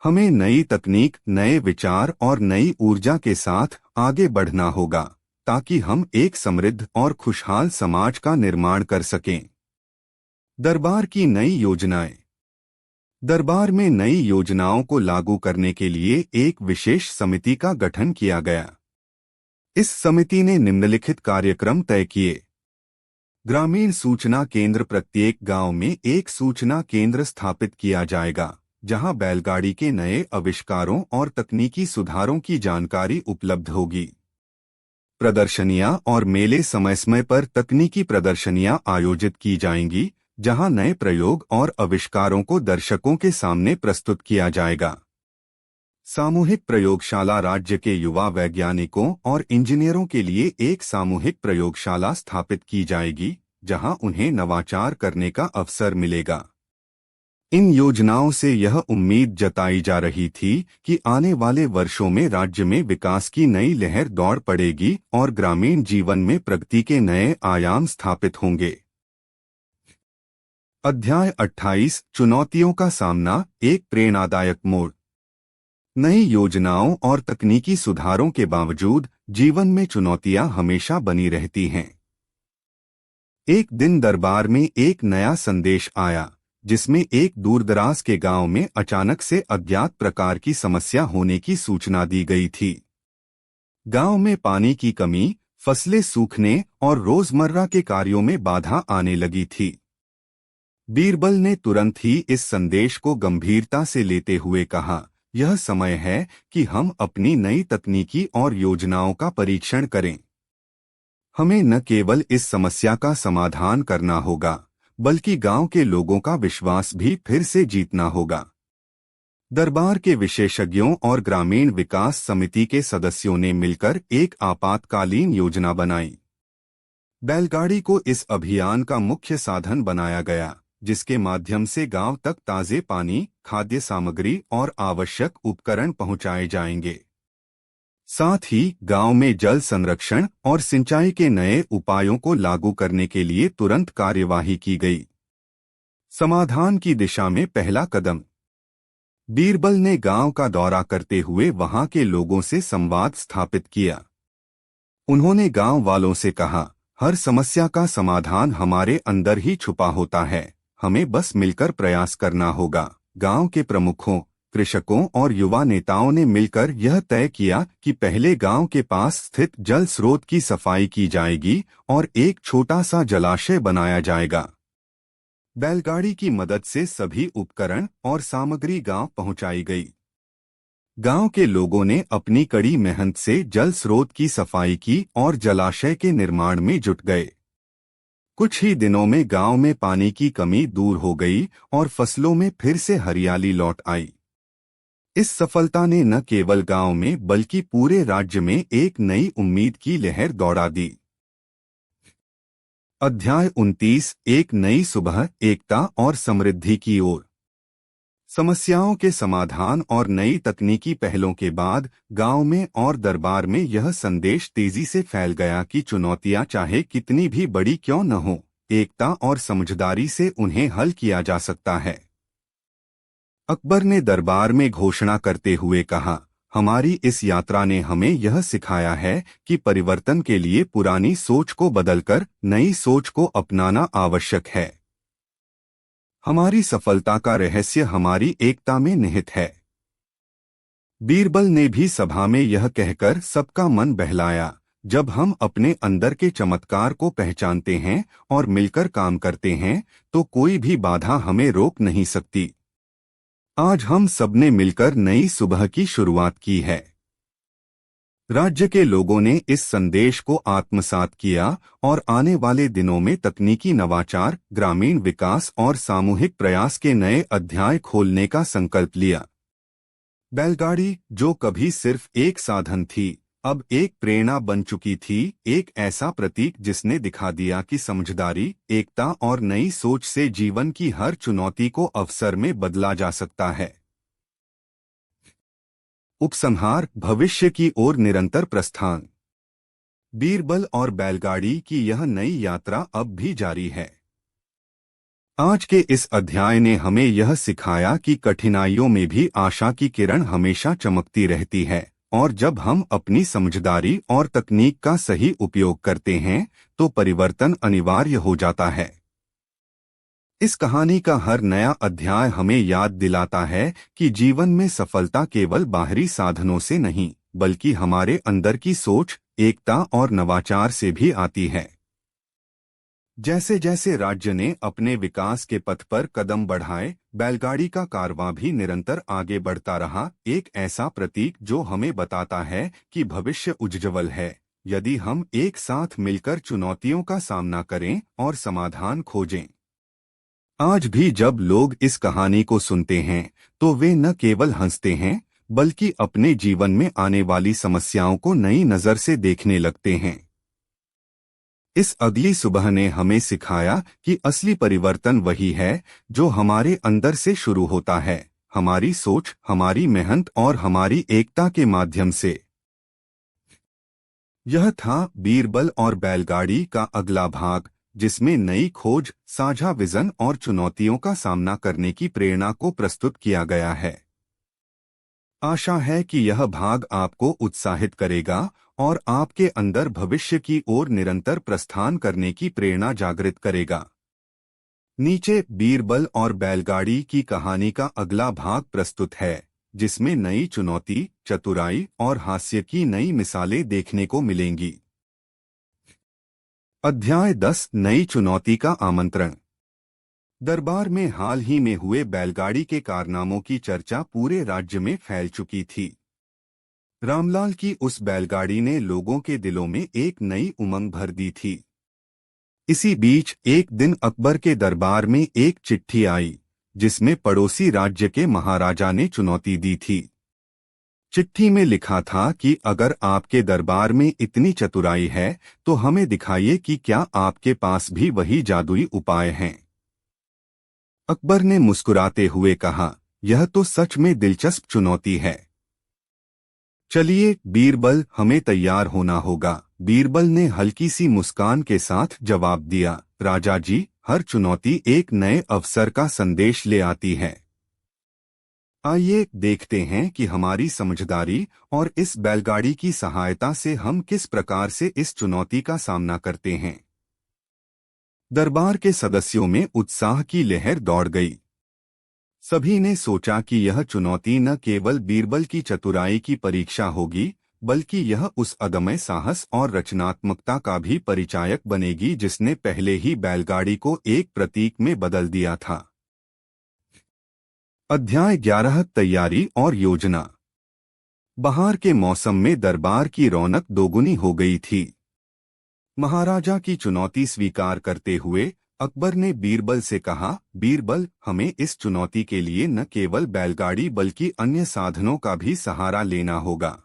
हमें नई तकनीक, नए विचार और नई ऊर्जा के साथ आगे बढ़ना होगा ताकि हम एक समृद्ध और खुशहाल समाज का निर्माण कर सकें। दरबार की नई योजनाएं। दरबार में नई योजनाओं को लागू करने के लिए एक विशेष समिति का गठन किया गया। इस समिति ने निम्नलिखित कार्यक्रम तय किए। ग्रामीण सूचना केंद्र। प्रत्येक गांव में एक सूचना केंद्र स्थापित किया जाएगा जहां बैलगाड़ी के नए आविष्कारों और तकनीकी सुधारों की जानकारी उपलब्ध होगी। प्रदर्शनियां और मेले। समय समय पर तकनीकी प्रदर्शनियां आयोजित की जाएंगी जहां नए प्रयोग और आविष्कारों को दर्शकों के सामने प्रस्तुत किया जाएगा। सामूहिक प्रयोगशाला। राज्य के युवा वैज्ञानिकों और इंजीनियरों के लिए एक सामूहिक प्रयोगशाला स्थापित की जाएगी जहां उन्हें नवाचार करने का अवसर मिलेगा। इन योजनाओं से यह उम्मीद जताई जा रही थी कि आने वाले वर्षों में राज्य में विकास की नई लहर दौड़ पड़ेगी और ग्रामीण जीवन में प्रगति के नए आयाम स्थापित होंगे। अध्याय 28 चुनौतियों का सामना। एक प्रेरणादायक मोड़। नई योजनाओं और तकनीकी सुधारों के बावजूद जीवन में चुनौतियां हमेशा बनी रहती हैं। एक दिन दरबार में एक नया संदेश आया जिसमें एक दूरदराज के गांव में अचानक से अज्ञात प्रकार की समस्या होने की सूचना दी गई थी। गांव में पानी की कमी, फसलें सूखने और रोजमर्रा के कार्यों में बाधा आने लगी थी। बीरबल ने तुरंत ही इस संदेश को गंभीरता से लेते हुए कहा, यह समय है कि हम अपनी नई तकनीकी और योजनाओं का परीक्षण करें। हमें न केवल इस समस्या का समाधान करना होगा बल्कि गांव के लोगों का विश्वास भी फिर से जीतना होगा। दरबार के विशेषज्ञों और ग्रामीण विकास समिति के सदस्यों ने मिलकर एक आपातकालीन योजना बनाई। बैलगाड़ी को इस अभियान का मुख्य साधन बनाया गया जिसके माध्यम से गांव तक ताजे पानी, खाद्य सामग्री और आवश्यक उपकरण पहुंचाए जाएंगे। साथ ही गांव में जल संरक्षण और सिंचाई के नए उपायों को लागू करने के लिए तुरंत कार्यवाही की गई। समाधान की दिशा में पहला कदम। बीरबल ने गांव का दौरा करते हुए वहां के लोगों से संवाद स्थापित किया। उन्होंने गांव वालों से कहा, हर समस्या का समाधान हमारे अंदर ही छुपा होता है, हमें बस मिलकर प्रयास करना होगा। गांव के प्रमुखों, कृषकों और युवा नेताओं ने मिलकर यह तय किया कि पहले गांव के पास स्थित जल स्रोत की सफाई की जाएगी और एक छोटा सा जलाशय बनाया जाएगा। बैलगाड़ी की मदद से सभी उपकरण और सामग्री गांव पहुंचाई गई। गांव के लोगों ने अपनी कड़ी मेहनत से जल स्रोत की सफाई की और जलाशय के निर्माण में जुट गए। कुछ ही दिनों में गांव में पानी की कमी दूर हो गई और फसलों में फिर से हरियाली लौट आई। इस सफलता ने न केवल गांव में बल्कि पूरे राज्य में एक नई उम्मीद की लहर दौड़ा दी। अध्याय 29, एक नई सुबह, एकता और समृद्धि की ओर। समस्याओं के समाधान और नई तकनीकी पहलों के बाद गांव में और दरबार में यह संदेश तेजी से फैल गया कि चुनौतियां चाहे कितनी भी बड़ी क्यों न हो, एकता और समझदारी से उन्हें हल किया जा सकता है। अकबर ने दरबार में घोषणा करते हुए कहा, हमारी इस यात्रा ने हमें यह सिखाया है कि परिवर्तन के लिए पुरानी सोच को बदलकर नई सोच को अपनाना आवश्यक है। हमारी सफलता का रहस्य हमारी एकता में निहित है। बीरबल ने भी सभा में यह कहकर सबका मन बहलाया, जब हम अपने अंदर के चमत्कार को पहचानते हैं और मिलकर काम करते हैं तो कोई भी बाधा हमें रोक नहीं सकती। आज हम सबने मिलकर नई सुबह की शुरुआत की है। राज्य के लोगों ने इस संदेश को आत्मसात किया और आने वाले दिनों में तकनीकी नवाचार, ग्रामीण विकास और सामूहिक प्रयास के नए अध्याय खोलने का संकल्प लिया। बैलगाड़ी, जो कभी सिर्फ एक साधन थी, अब एक प्रेरणा बन चुकी थी, एक ऐसा प्रतीक जिसने दिखा दिया कि समझदारी, एकता और नई सोच से जीवन की हर चुनौती को अवसर में बदला जा सकता है। उपसंहार, भविष्य की ओर निरंतर प्रस्थान। बीरबल और बैलगाड़ी की यह नई यात्रा अब भी जारी है। आज के इस अध्याय ने हमें यह सिखाया कि कठिनाइयों में भी आशा की किरण हमेशा चमकती रहती है, और जब हम अपनी समझदारी और तकनीक का सही उपयोग करते हैं तो परिवर्तन अनिवार्य हो जाता है। इस कहानी का हर नया अध्याय हमें याद दिलाता है कि जीवन में सफलता केवल बाहरी साधनों से नहीं, बल्कि हमारे अंदर की सोच, एकता और नवाचार से भी आती है। जैसे जैसे राज्य ने अपने विकास के पथ पर कदम बढ़ाए, बैलगाड़ी का कारवां भी निरंतर आगे बढ़ता रहा, एक ऐसा प्रतीक जो हमें बताता है कि भविष्य उज्ज्वल है, यदि हम एक साथ मिलकर चुनौतियों का सामना करें और समाधान खोजें। आज भी जब लोग इस कहानी को सुनते हैं तो वे न केवल हंसते हैं, बल्कि अपने जीवन में आने वाली समस्याओं को नई नज़र से देखने लगते हैं। इस अगली सुबह ने हमें सिखाया कि असली परिवर्तन वही है जो हमारे अंदर से शुरू होता है, हमारी सोच, हमारी मेहनत और हमारी एकता के माध्यम से। यह था बीरबल और बैलगाड़ी का अगला भाग, जिसमें नई खोज, साझा विजन और चुनौतियों का सामना करने की प्रेरणा को प्रस्तुत किया गया है। आशा है कि यह भाग आपको उत्साहित करेगा और आपके अंदर भविष्य की ओर निरंतर प्रस्थान करने की प्रेरणा जागृत करेगा। नीचे बीरबल और बैलगाड़ी की कहानी का अगला भाग प्रस्तुत है, जिसमें नई चुनौती, चतुराई और हास्य की नई मिसालें देखने को मिलेंगी। अध्याय 10, नई चुनौती का आमंत्रण। दरबार में हाल ही में हुए बैलगाड़ी के कारनामों की चर्चा पूरे राज्य में फैल चुकी थी। रामलाल की उस बैलगाड़ी ने लोगों के दिलों में एक नई उमंग भर दी थी। इसी बीच एक दिन अकबर के दरबार में एक चिट्ठी आई, जिसमें पड़ोसी राज्य के महाराजा ने चुनौती दी थी। चिट्ठी में लिखा था कि अगर आपके दरबार में इतनी चतुराई है तो हमें दिखाइए कि क्या आपके पास भी वही जादुई उपाय हैं। अकबर ने मुस्कुराते हुए कहा, यह तो सच में दिलचस्प चुनौती है। चलिए बीरबल, हमें तैयार होना होगा। बीरबल ने हल्की सी मुस्कान के साथ जवाब दिया, राजा जी, हर चुनौती एक नए अवसर का संदेश ले आती है। आइए देखते हैं कि हमारी समझदारी और इस बैलगाड़ी की सहायता से हम किस प्रकार से इस चुनौती का सामना करते हैं। दरबार के सदस्यों में उत्साह की लहर दौड़ गई। सभी ने सोचा कि यह चुनौती न केवल बीरबल की चतुराई की परीक्षा होगी, बल्कि यह उस अदम्य साहस और रचनात्मकता का भी परिचायक बनेगी जिसने पहले ही बैलगाड़ी को एक प्रतीक में बदल दिया था। अध्याय 11 तैयारी और योजना। बहार के मौसम में दरबार की रौनक दोगुनी हो गई थी। महाराजा की चुनौती स्वीकार करते हुए अकबर ने बीरबल से कहा, बीरबल, हमें इस चुनौती के लिए न केवल बैलगाड़ी बल्कि अन्य साधनों का भी सहारा लेना होगा।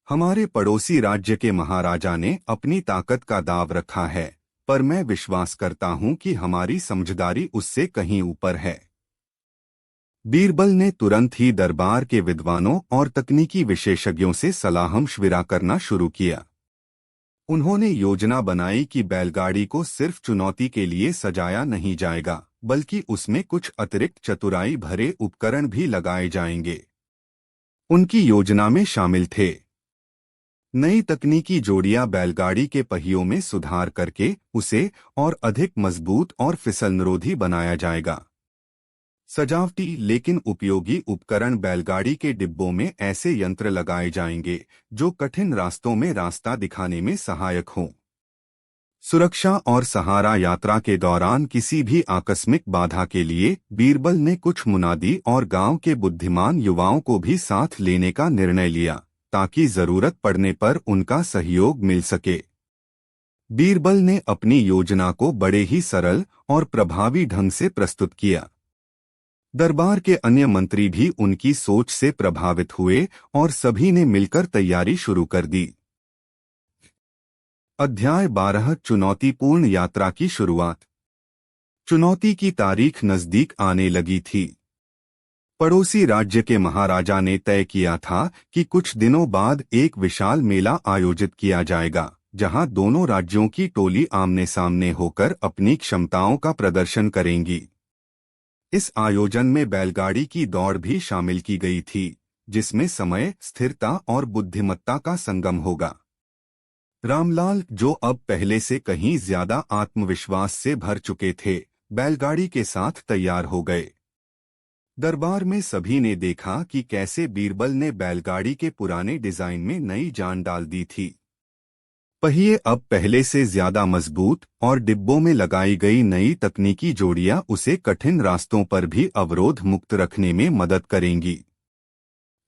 हमारे पड़ोसी राज्य के महाराजा ने अपनी ताकत का दाव रखा है, पर मैं विश्वास करता हूं कि हमारी समझदारी उससे कहीं ऊपर है। बीरबल ने तुरंत ही दरबार के विद्वानों और तकनीकी विशेषज्ञों से सलाह-मशविरा करना शुरू किया। उन्होंने योजना बनाई कि बैलगाड़ी को सिर्फ चुनौती के लिए सजाया नहीं जाएगा, बल्कि उसमें कुछ अतिरिक्त चतुराई भरे उपकरण भी लगाए जाएंगे। उनकी योजना में शामिल थे नई तकनीकी जोड़ियां बैलगाड़ी के पहियों में सुधार करके उसे और अधिक मजबूत और फिसलनिरोधी बनाया जाएगा। सजावटी लेकिन उपयोगी उपकरण बैलगाड़ी के डिब्बों में ऐसे यंत्र लगाए जाएंगे जो कठिन रास्तों में रास्ता दिखाने में सहायक हों। सुरक्षा और सहारा यात्रा के दौरान किसी भी आकस्मिक बाधा के लिए बीरबल ने कुछ मुनादी और गांव के बुद्धिमान युवाओं को भी साथ लेने का निर्णय लिया, ताकि जरूरत पड़ने पर उनका सहयोग मिल सके। बीरबल ने अपनी योजना को बड़े ही सरल और प्रभावी ढंग से प्रस्तुत किया। दरबार के अन्य मंत्री भी उनकी सोच से प्रभावित हुए और सभी ने मिलकर तैयारी शुरू कर दी। अध्याय 12 चुनौतीपूर्ण यात्रा की शुरुआत। चुनौती की तारीख नजदीक आने लगी थी। पड़ोसी राज्य के महाराजा ने तय किया था कि कुछ दिनों बाद एक विशाल मेला आयोजित किया जाएगा, जहां दोनों राज्यों की टोली आमने सामने होकर अपनी क्षमताओं का प्रदर्शन करेंगी। इस आयोजन में बैलगाड़ी की दौड़ भी शामिल की गई थी, जिसमें समय, स्थिरता और बुद्धिमत्ता का संगम होगा। रामलाल, जो अब पहले से कहीं ज्यादा आत्मविश्वास से भर चुके थे, बैलगाड़ी के साथ तैयार हो गए। दरबार में सभी ने देखा कि कैसे बीरबल ने बैलगाड़ी के पुराने डिजाइन में नई जान डाल दी थी। पहिए अब पहले से ज्यादा मजबूत और डिब्बों में लगाई गई नई तकनीकी जोड़ियां उसे कठिन रास्तों पर भी अवरोध मुक्त रखने में मदद करेंगी।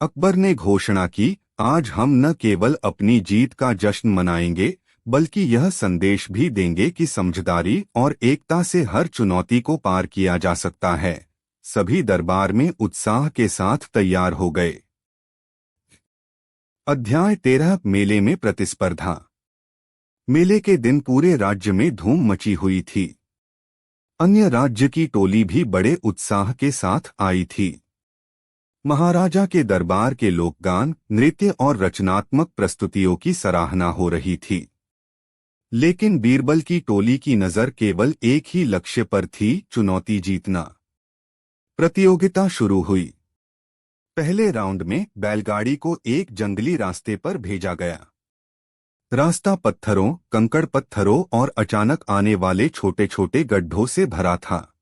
अकबर ने घोषणा की, आज हम न केवल अपनी जीत का जश्न मनाएंगे, बल्कि यह संदेश भी देंगे कि समझदारी और एकता से हर चुनौती को पार किया जा सकता है। सभी दरबार में उत्साह के साथ तैयार हो गए। अध्याय 13 मेले में प्रतिस्पर्धा। मेले के दिन पूरे राज्य में धूम मची हुई थी। अन्य राज्य की टोली भी बड़े उत्साह के साथ आई थी। महाराजा के दरबार के लोकगान, नृत्य और रचनात्मक प्रस्तुतियों की सराहना हो रही थी। लेकिन बीरबल की टोली की नजर केवल एक ही लक्ष्य पर थी, चुनौती जीतना। प्रतियोगिता शुरू हुई। पहले राउंड में बैलगाड़ी को एक जंगली रास्ते पर भेजा गया। रास्ता पत्थरों, कंकड़ पत्थरों और अचानक आने वाले छोटे छोटे गड्ढों से भरा था।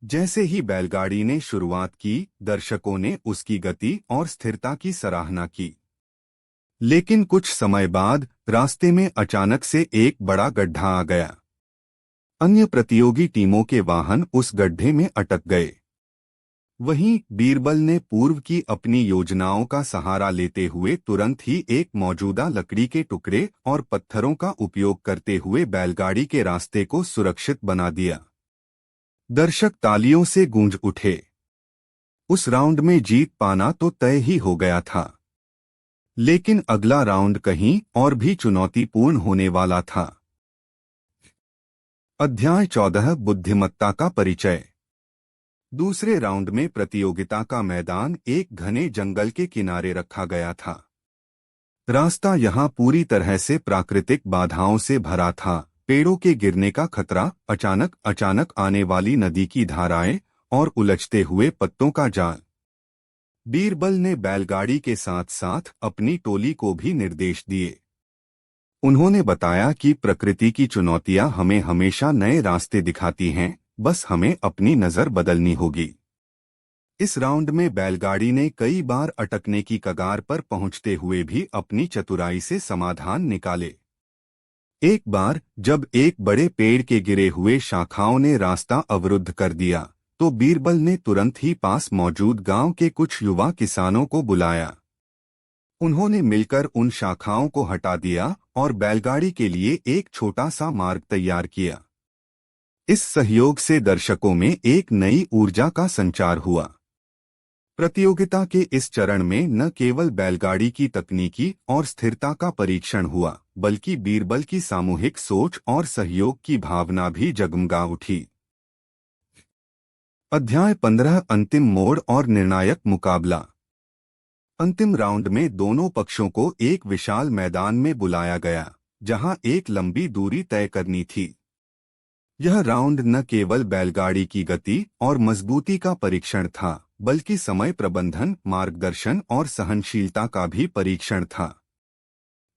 जैसे ही बैलगाड़ी ने शुरुआत की, दर्शकों ने उसकी गति और स्थिरता की सराहना की। लेकिन कुछ समय बाद रास्ते में अचानक से एक बड़ा गड्ढा आ गया। अन्य प्रतियोगी टीमों के वाहन उस गड्ढे में अटक गए। वहीं बीरबल ने पूर्व की अपनी योजनाओं का सहारा लेते हुए तुरंत ही एक मौजूदा लकड़ी के टुकड़े और पत्थरों का उपयोग करते हुए बैलगाड़ी के रास्ते को सुरक्षित बना दिया। दर्शक तालियों से गूंज उठे। उस राउंड में जीत पाना तो तय ही हो गया था। लेकिन अगला राउंड कहीं और भी चुनौतीपूर्ण होने वाला था। अध्याय 14 बुद्धिमत्ता का परिचय। दूसरे राउंड में प्रतियोगिता का मैदान एक घने जंगल के किनारे रखा गया था। रास्ता यहां पूरी तरह से प्राकृतिक बाधाओं से भरा था। पेड़ों के गिरने का खतरा, अचानक आने वाली नदी की धाराएं और उलझते हुए पत्तों का जाल। बीरबल ने बैलगाड़ी के साथ साथ अपनी टोली को भी निर्देश दिए। उन्होंने बताया कि प्रकृति की चुनौतियां हमें हमेशा नए रास्ते दिखाती हैं, बस हमें अपनी नजर बदलनी होगी। इस राउंड में बैलगाड़ी ने कई बार अटकने की कगार पर पहुंचते हुए भी अपनी चतुराई से समाधान निकाले। एक बार जब एक बड़े पेड़ के गिरे हुए शाखाओं ने रास्ता अवरुद्ध कर दिया, तो बीरबल ने तुरंत ही पास मौजूद गांव के कुछ युवा किसानों को बुलाया। उन्होंने मिलकर उन शाखाओं को हटा दिया और बैलगाड़ी के लिए एक छोटा सा मार्ग तैयार किया। इस सहयोग से दर्शकों में एक नई ऊर्जा का संचार हुआ। प्रतियोगिता के इस चरण में न केवल बैलगाड़ी की तकनीकी और स्थिरता का परीक्षण हुआ, बल्कि बीरबल की सामूहिक सोच और सहयोग की भावना भी जगमगा उठी। अध्याय 15 अंतिम मोड़ और निर्णायक मुकाबला। अंतिम राउंड में दोनों पक्षों को एक विशाल मैदान में बुलाया गया, जहां एक लंबी दूरी तय करनी थी। यह राउंड न केवल बैलगाड़ी की गति और मजबूती का परीक्षण था, बल्कि समय प्रबंधन, मार्गदर्शन और सहनशीलता का भी परीक्षण था।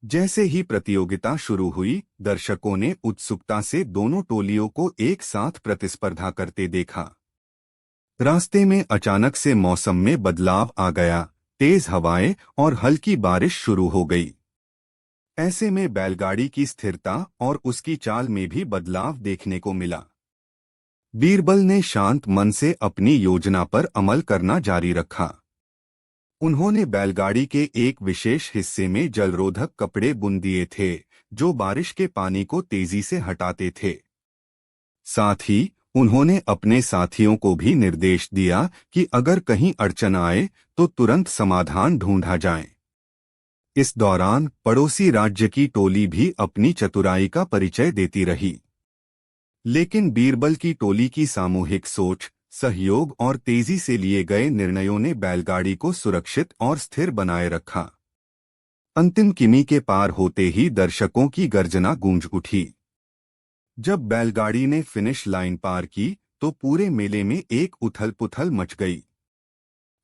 जैसे ही प्रतियोगिता शुरू हुई, दर्शकों ने उत्सुकता से दोनों टोलियों को एक साथ प्रतिस्पर्धा करते देखा। रास्ते में अचानक से मौसम में बदलाव आ गया, तेज हवाएं और हल्की बारिश शुरू हो गई। ऐसे में बैलगाड़ी की स्थिरता और उसकी चाल में भी बदलाव देखने को मिला। बीरबल ने शांत मन से अपनी योजना पर अमल करना जारी रखा। उन्होंने बैलगाड़ी के एक विशेष हिस्से में जलरोधक कपड़े बुन दिए थे, जो बारिश के पानी को तेजी से हटाते थे। साथ ही उन्होंने अपने साथियों को भी निर्देश दिया कि अगर कहीं अड़चन आए तो तुरंत समाधान ढूंढा जाए। इस दौरान पड़ोसी राज्य की टोली भी अपनी चतुराई का परिचय देती रही। लेकिन बीरबल की टोली की सामूहिक सोच, सहयोग और तेजी से लिए गए निर्णयों ने बैलगाड़ी को सुरक्षित और स्थिर बनाए रखा। अंतिम किमी के पार होते ही दर्शकों की गर्जना गूंज उठी। जब बैलगाड़ी ने फिनिश लाइन पार की, तो पूरे मेले में एक उथल-पुथल मच गई।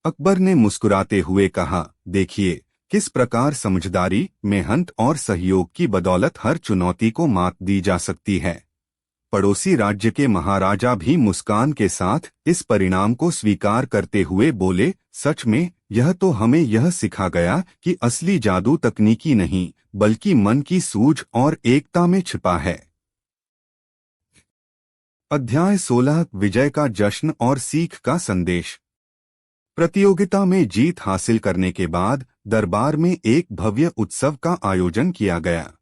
अकबर ने मुस्कुराते हुए कहा, देखिए किस प्रकार समझदारी, मेहनत और सहयोग की बदौलत हर चुनौती को मात दी जा सकती है। पड़ोसी राज्य के महाराजा भी मुस्कान के साथ इस परिणाम को स्वीकार करते हुए बोले, सच में यह तो हमें यह सिखा गया कि असली जादू तकनीकी नहीं, बल्कि मन की सूझ और एकता में छिपा है। अध्याय 16 विजय का जश्न और सीख का संदेश। प्रतियोगिता में जीत हासिल करने के बाद दरबार में एक भव्य उत्सव का आयोजन किया गया।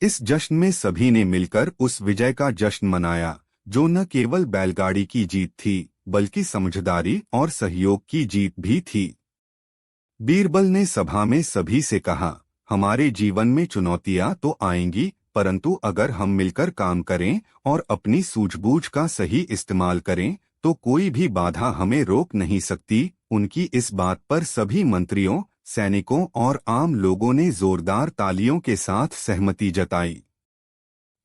इस जश्न में सभी ने मिलकर उस विजय का जश्न मनाया, जो न केवल बैलगाड़ी की जीत थी, बल्कि समझदारी और सहयोग की जीत भी थी। बीरबल ने सभा में सभी से कहा, हमारे जीवन में चुनौतियां तो आएंगी, परंतु अगर हम मिलकर काम करें और अपनी सूझबूझ का सही इस्तेमाल करें, तो कोई भी बाधा हमें रोक नहीं सकती। उनकी इस बात पर सभी मंत्रियों, सैनिकों और आम लोगों ने जोरदार तालियों के साथ सहमति जताई।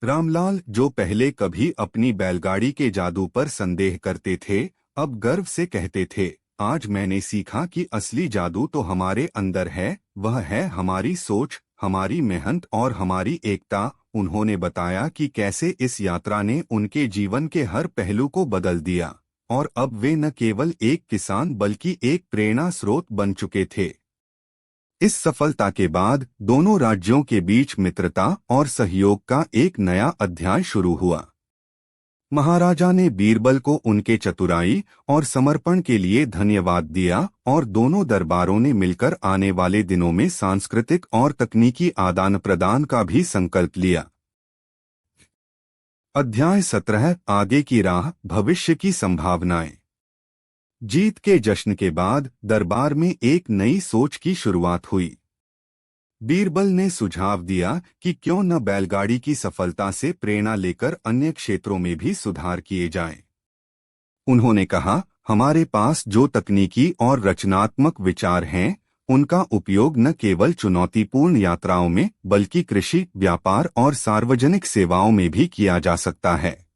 रामलाल, जो पहले कभी अपनी बैलगाड़ी के जादू पर संदेह करते थे, अब गर्व से कहते थे, आज मैंने सीखा कि असली जादू तो हमारे अंदर है, वह है हमारी सोच, हमारी मेहनत और हमारी एकता। उन्होंने बताया कि कैसे इस यात्रा ने उनके जीवन के हर पहलू को बदल दिया और अब वे न केवल एक किसान बल्कि एक प्रेरणा स्रोत बन चुके थे। इस सफलता के बाद दोनों राज्यों के बीच मित्रता और सहयोग का एक नया अध्याय शुरू हुआ। महाराजा ने बीरबल को उनके चतुराई और समर्पण के लिए धन्यवाद दिया और दोनों दरबारों ने मिलकर आने वाले दिनों में सांस्कृतिक और तकनीकी आदान प्रदान का भी संकल्प लिया। अध्याय 17 आगे की राह, भविष्य की संभावनाएं। जीत के जश्न के बाद दरबार में एक नई सोच की शुरुआत हुई। बीरबल ने सुझाव दिया कि क्यों न बैलगाड़ी की सफलता से प्रेरणा लेकर अन्य क्षेत्रों में भी सुधार किए जाएं। उन्होंने कहा, हमारे पास जो तकनीकी और रचनात्मक विचार हैं, उनका उपयोग न केवल चुनौतीपूर्ण यात्राओं में, बल्कि कृषि, व्यापार और सार्वजनिक सेवाओं में भी किया जा सकता है।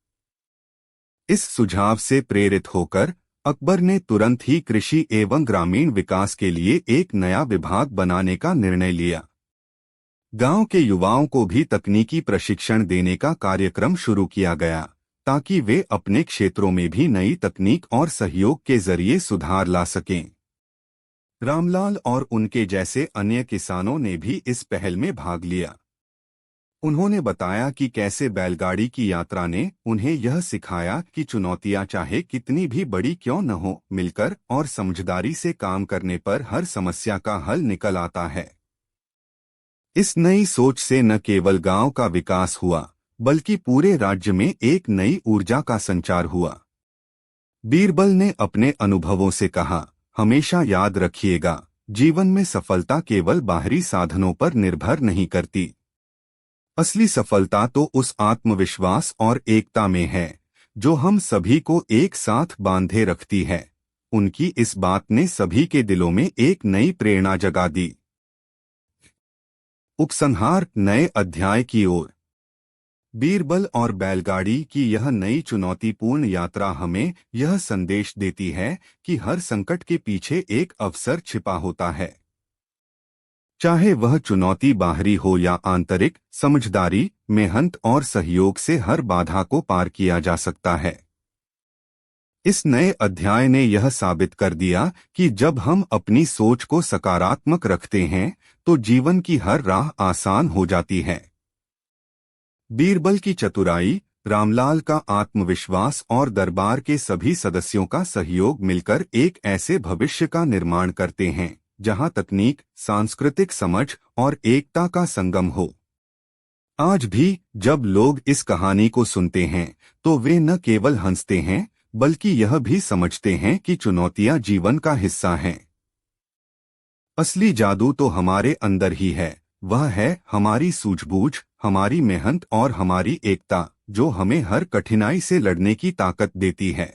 इस सुझाव से प्रेरित होकर अकबर ने तुरंत ही कृषि एवं ग्रामीण विकास के लिए एक नया विभाग बनाने का निर्णय लिया। गांव के युवाओं को भी तकनीकी प्रशिक्षण देने का कार्यक्रम शुरू किया गया, ताकि वे अपने क्षेत्रों में भी नई तकनीक और सहयोग के जरिए सुधार ला सकें। रामलाल और उनके जैसे अन्य किसानों ने भी इस पहल में भाग लिया। उन्होंने बताया कि कैसे बैलगाड़ी की यात्रा ने उन्हें यह सिखाया कि चुनौतियां चाहे कितनी भी बड़ी क्यों न हो, मिलकर और समझदारी से काम करने पर हर समस्या का हल निकल आता है। इस नई सोच से न केवल गांव का विकास हुआ, बल्कि पूरे राज्य में एक नई ऊर्जा का संचार हुआ। बीरबल ने अपने अनुभवों से कहा, हमेशा याद रखिएगा, जीवन में सफलता केवल बाहरी साधनों पर निर्भर नहीं करती। असली सफलता तो उस आत्मविश्वास और एकता में है जो हम सभी को एक साथ बांधे रखती है। उनकी इस बात ने सभी के दिलों में एक नई प्रेरणा जगा दी। उपसंहार, नए अध्याय की ओर। बीरबल और बैलगाड़ी की यह नई चुनौतीपूर्ण यात्रा हमें यह संदेश देती है कि हर संकट के पीछे एक अवसर छिपा होता है। चाहे वह चुनौती बाहरी हो या आंतरिक, समझदारी, मेहनत और सहयोग से हर बाधा को पार किया जा सकता है। इस नए अध्याय ने यह साबित कर दिया कि जब हम अपनी सोच को सकारात्मक रखते हैं तो जीवन की हर राह आसान हो जाती है। बीरबल की चतुराई, रामलाल का आत्मविश्वास और दरबार के सभी सदस्यों का सहयोग मिलकर एक ऐसे भविष्य का निर्माण करते हैं जहां तकनीक, सांस्कृतिक समझ और एकता का संगम हो। आज भी जब लोग इस कहानी को सुनते हैं तो वे न केवल हंसते हैं, बल्कि यह भी समझते हैं कि चुनौतियां जीवन का हिस्सा हैं। असली जादू तो हमारे अंदर ही है, वह है हमारी सूझबूझ, हमारी मेहनत और हमारी एकता, जो हमें हर कठिनाई से लड़ने की ताकत देती है।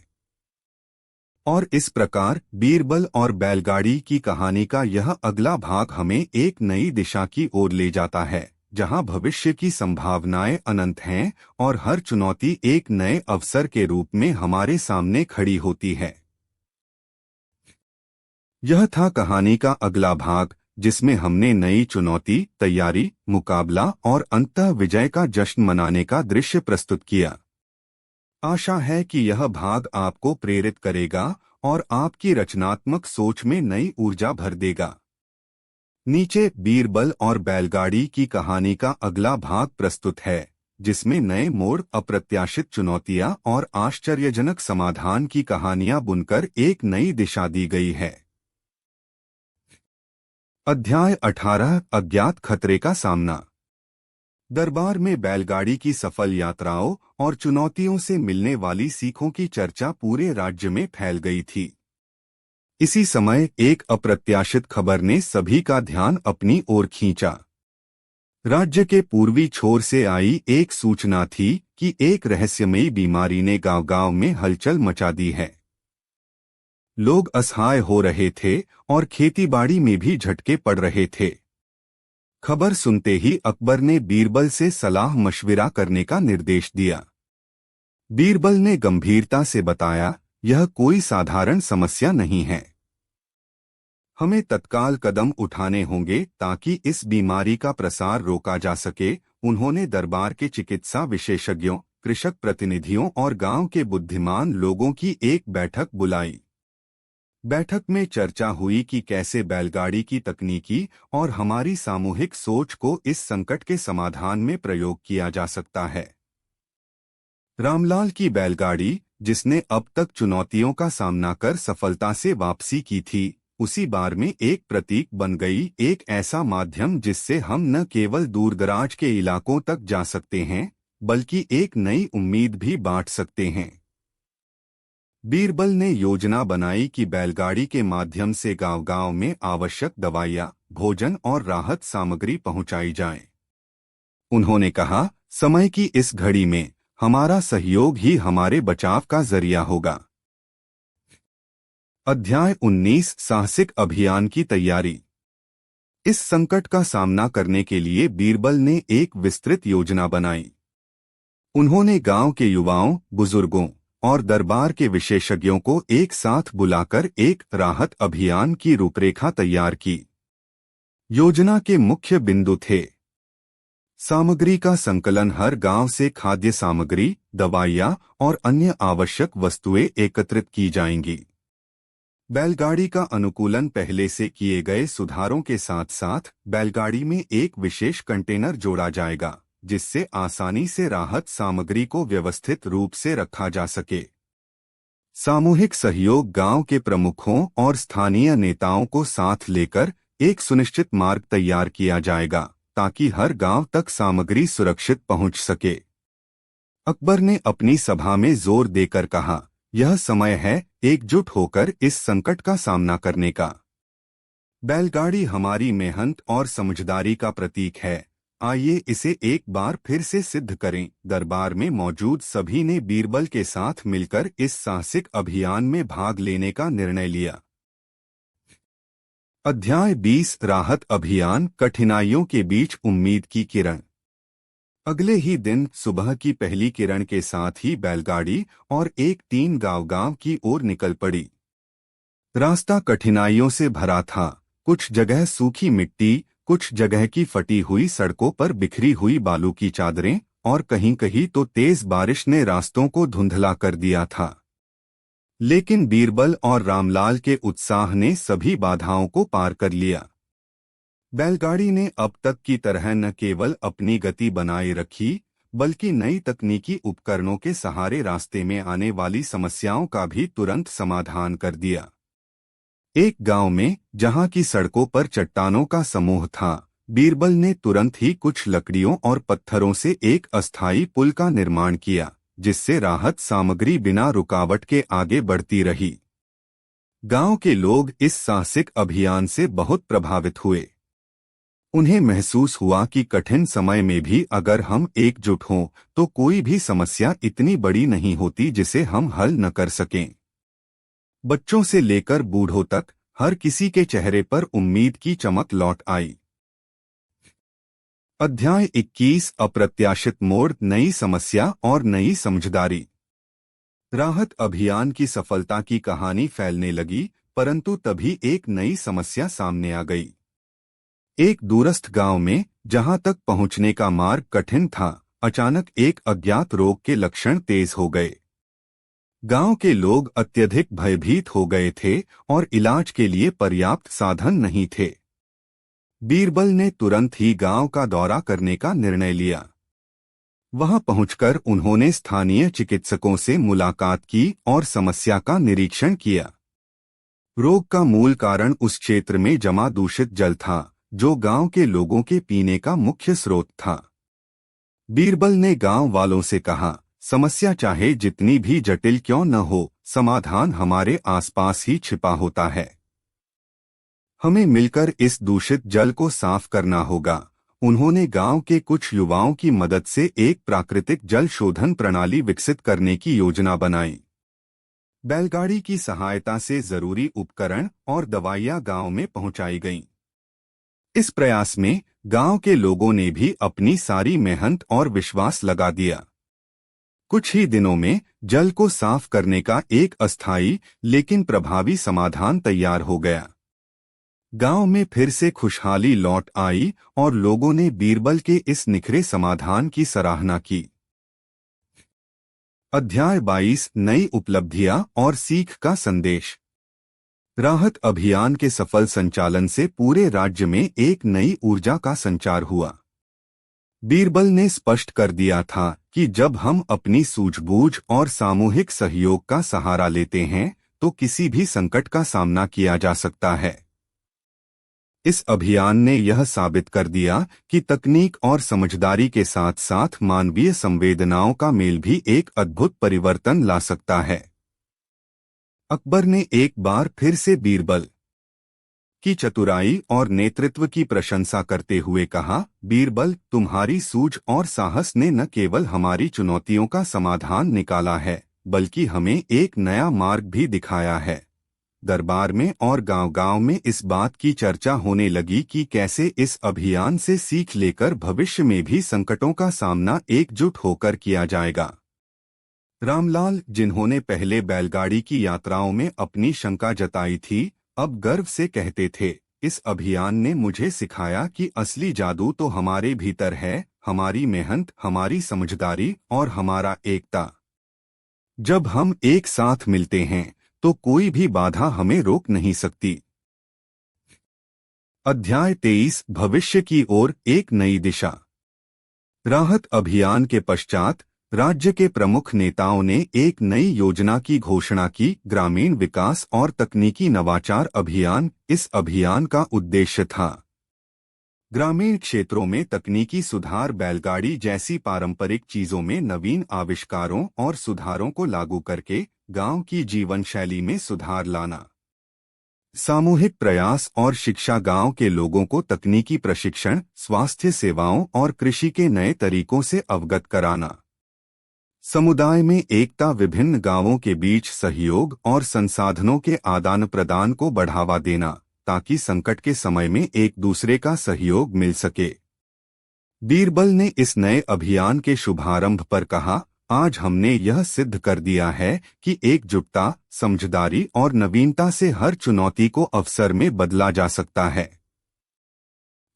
और इस प्रकार बीरबल और बैलगाड़ी की कहानी का यह अगला भाग हमें एक नई दिशा की ओर ले जाता है, जहां भविष्य की संभावनाएं अनंत हैं और हर चुनौती एक नए अवसर के रूप में हमारे सामने खड़ी होती है। यह था कहानी का अगला भाग, जिसमें हमने नई चुनौती, तैयारी, मुकाबला और अंततः विजय का जश्न मनाने का दृश्य प्रस्तुत किया। आशा है कि यह भाग आपको प्रेरित करेगा और आपकी रचनात्मक सोच में नई ऊर्जा भर देगा। नीचे बीरबल और बैलगाड़ी की कहानी का अगला भाग प्रस्तुत है, जिसमें नए मोड़, अप्रत्याशित चुनौतियां और आश्चर्यजनक समाधान की कहानियां बुनकर एक नई दिशा दी गई है। अध्याय 18, अज्ञात खतरे का सामना। दरबार में बैलगाड़ी की सफल यात्राओं और चुनौतियों से मिलने वाली सीखों की चर्चा पूरे राज्य में फैल गई थी। इसी समय एक अप्रत्याशित खबर ने सभी का ध्यान अपनी ओर खींचा। राज्य के पूर्वी छोर से आई एक सूचना थी कि एक रहस्यमयी बीमारी ने गांव-गांव में हलचल मचा दी है। लोग असहाय हो रहे थे और खेतीबाड़ी में भी झटके पड़ रहे थे। खबर सुनते ही अकबर ने बीरबल से सलाह मशविरा करने का निर्देश दिया। बीरबल ने गंभीरता से बताया, यह कोई साधारण समस्या नहीं है। हमें तत्काल कदम उठाने होंगे ताकि इस बीमारी का प्रसार रोका जा सके। उन्होंने दरबार के चिकित्सा विशेषज्ञों, कृषक प्रतिनिधियों और गांव के बुद्धिमान लोगों की एक बैठक बुलाई। बैठक में चर्चा हुई कि कैसे बैलगाड़ी की तकनीकी और हमारी सामूहिक सोच को इस संकट के समाधान में प्रयोग किया जा सकता है। रामलाल की बैलगाड़ी, जिसने अब तक चुनौतियों का सामना कर सफलता से वापसी की थी, उसी बार में एक प्रतीक बन गई, एक ऐसा माध्यम जिससे हम न केवल दूरदराज के इलाकों तक जा सकते हैं, बल्कि एक नई उम्मीद भी बांट सकते हैं। बीरबल ने योजना बनाई कि बैलगाड़ी के माध्यम से गांव-गांव में आवश्यक दवाइयां, भोजन और राहत सामग्री पहुंचाई जाए। उन्होंने कहा, समय की इस घड़ी में हमारा सहयोग ही हमारे बचाव का जरिया होगा। अध्याय 19, साहसिक अभियान की तैयारी। इस संकट का सामना करने के लिए बीरबल ने एक विस्तृत योजना बनाई। उन्होंने गांव के युवाओं, बुजुर्गों और दरबार के विशेषज्ञों को एक साथ बुलाकर एक राहत अभियान की रूपरेखा तैयार की। योजना के मुख्य बिंदु थे सामग्री का संकलन, हर गांव से खाद्य सामग्री, दवाइयाँ और अन्य आवश्यक वस्तुएं एकत्रित की जाएंगी। बैलगाड़ी का अनुकूलन, पहले से किए गए सुधारों के साथ साथ बैलगाड़ी में एक विशेष कंटेनर जोड़ा जाएगा जिससे आसानी से राहत सामग्री को व्यवस्थित रूप से रखा जा सके। सामूहिक सहयोग, गांव के प्रमुखों और स्थानीय नेताओं को साथ लेकर एक सुनिश्चित मार्ग तैयार किया जाएगा ताकि हर गांव तक सामग्री सुरक्षित पहुंच सके। अकबर ने अपनी सभा में जोर देकर कहा, यह समय है एकजुट होकर इस संकट का सामना करने का। बैलगाड़ी हमारी मेहनत और समझदारी का प्रतीक है, आइए इसे एक बार फिर से सिद्ध करें। दरबार में मौजूद सभी ने बीरबल के साथ मिलकर इस साहसिक अभियान में भाग लेने का निर्णय लिया। अध्याय 20, राहत अभियान, कठिनाइयों के बीच उम्मीद की किरण। अगले ही दिन सुबह की पहली किरण के साथ ही बैलगाड़ी और एक टीम गांव की ओर निकल पड़ी। रास्ता कठिनाइयों से भरा था, कुछ जगह सूखी मिट्टी, कुछ जगह की फटी हुई सड़कों पर बिखरी हुई बालू की चादरें और कहीं कहीं तो तेज बारिश ने रास्तों को धुंधला कर दिया था। लेकिन बीरबल और रामलाल के उत्साह ने सभी बाधाओं को पार कर लिया। बैलगाड़ी ने अब तक की तरह न केवल अपनी गति बनाए रखी बल्कि नई तकनीकी उपकरणों के सहारे रास्ते में आने वाली समस्याओं का भी तुरंत समाधान कर दिया। एक गांव में जहां की सड़कों पर चट्टानों का समूह था, बीरबल ने तुरंत ही कुछ लकड़ियों और पत्थरों से एक अस्थायी पुल का निर्माण किया जिससे राहत सामग्री बिना रुकावट के आगे बढ़ती रही। गांव के लोग इस साहसिक अभियान से बहुत प्रभावित हुए। उन्हें महसूस हुआ कि कठिन समय में भी अगर हम एकजुट हों तो कोई भी समस्या इतनी बड़ी नहीं होती जिसे हम हल न कर सकें। बच्चों से लेकर बूढ़ों तक हर किसी के चेहरे पर उम्मीद की चमक लौट आई। अध्याय 21, अप्रत्याशित मोड़, नई समस्या और नई समझदारी। राहत अभियान की सफलता की कहानी फैलने लगी, परंतु तभी एक नई समस्या सामने आ गई। एक दूरस्थ गांव में जहां तक पहुंचने का मार्ग कठिन था, अचानक एक अज्ञात रोग के लक्षण तेज हो गए। गांव के लोग अत्यधिक भयभीत हो गए थे और इलाज के लिए पर्याप्त साधन नहीं थे। बीरबल ने तुरंत ही गांव का दौरा करने का निर्णय लिया। वहां पहुंचकर उन्होंने स्थानीय चिकित्सकों से मुलाकात की और समस्या का निरीक्षण किया। रोग का मूल कारण उस क्षेत्र में जमा दूषित जल था जो गांव के लोगों के पीने का मुख्य स्रोत था। बीरबल ने गांव वालों से कहा, समस्या चाहे जितनी भी जटिल क्यों न हो, समाधान हमारे आसपास ही छिपा होता है। हमें मिलकर इस दूषित जल को साफ करना होगा। उन्होंने गांव के कुछ युवाओं की मदद से एक प्राकृतिक जल शोधन प्रणाली विकसित करने की योजना बनाई। बैलगाड़ी की सहायता से जरूरी उपकरण और दवाइयां गांव में पहुंचाई गईं। इस प्रयास में गांव के लोगों ने भी अपनी सारी मेहनत और विश्वास लगा दिया। कुछ ही दिनों में जल को साफ करने का एक अस्थायी लेकिन प्रभावी समाधान तैयार हो गया। गांव में फिर से खुशहाली लौट आई और लोगों ने बीरबल के इस निखरे समाधान की सराहना की। अध्याय 22, नई उपलब्धियां और सीख का संदेश। राहत अभियान के सफल संचालन से पूरे राज्य में एक नई ऊर्जा का संचार हुआ। बीरबल ने स्पष्ट कर दिया था कि जब हम अपनी सूझबूझ और सामूहिक सहयोग का सहारा लेते हैं तो किसी भी संकट का सामना किया जा सकता है। इस अभियान ने यह साबित कर दिया कि तकनीक और समझदारी के साथ साथ मानवीय संवेदनाओं का मेल भी एक अद्भुत परिवर्तन ला सकता है। अकबर ने एक बार फिर से बीरबल की चतुराई और नेतृत्व की प्रशंसा करते हुए कहा, बीरबल, तुम्हारी सूझ और साहस ने न केवल हमारी चुनौतियों का समाधान निकाला है बल्कि हमें एक नया मार्ग भी दिखाया है। दरबार में और गांव-गांव में इस बात की चर्चा होने लगी कि कैसे इस अभियान से सीख लेकर भविष्य में भी संकटों का सामना एकजुट होकर किया जाएगा। रामलाल, जिन्होंने पहले बैलगाड़ी की यात्राओं में अपनी शंका जताई थी, अब गर्व से कहते थे, इस अभियान ने मुझे सिखाया कि असली जादू तो हमारे भीतर है, हमारी मेहनत, हमारी समझदारी और हमारा एकता। जब हम एक साथ मिलते हैं तो कोई भी बाधा हमें रोक नहीं सकती। अध्याय 23 भविष्य की ओर एक नई दिशा। राहत अभियान के पश्चात राज्य के प्रमुख नेताओं ने एक नई योजना की घोषणा की, ग्रामीण विकास और तकनीकी नवाचार अभियान। इस अभियान का उद्देश्य था ग्रामीण क्षेत्रों में तकनीकी सुधार, बैलगाड़ी जैसी पारंपरिक चीजों में नवीन आविष्कारों और सुधारों को लागू करके गांव की जीवन शैली में सुधार लाना। सामूहिक प्रयास और शिक्षा, गांव के लोगों को तकनीकी प्रशिक्षण, स्वास्थ्य सेवाओं और कृषि के नए तरीकों से अवगत कराना। समुदाय में एकता, विभिन्न गांवों के बीच सहयोग और संसाधनों के आदान प्रदान को बढ़ावा देना ताकि संकट के समय में एक दूसरे का सहयोग मिल सके। बीरबल ने इस नए अभियान के शुभारंभ पर कहा, आज हमने यह सिद्ध कर दिया है कि एकजुटता, समझदारी और नवीनता से हर चुनौती को अवसर में बदला जा सकता है।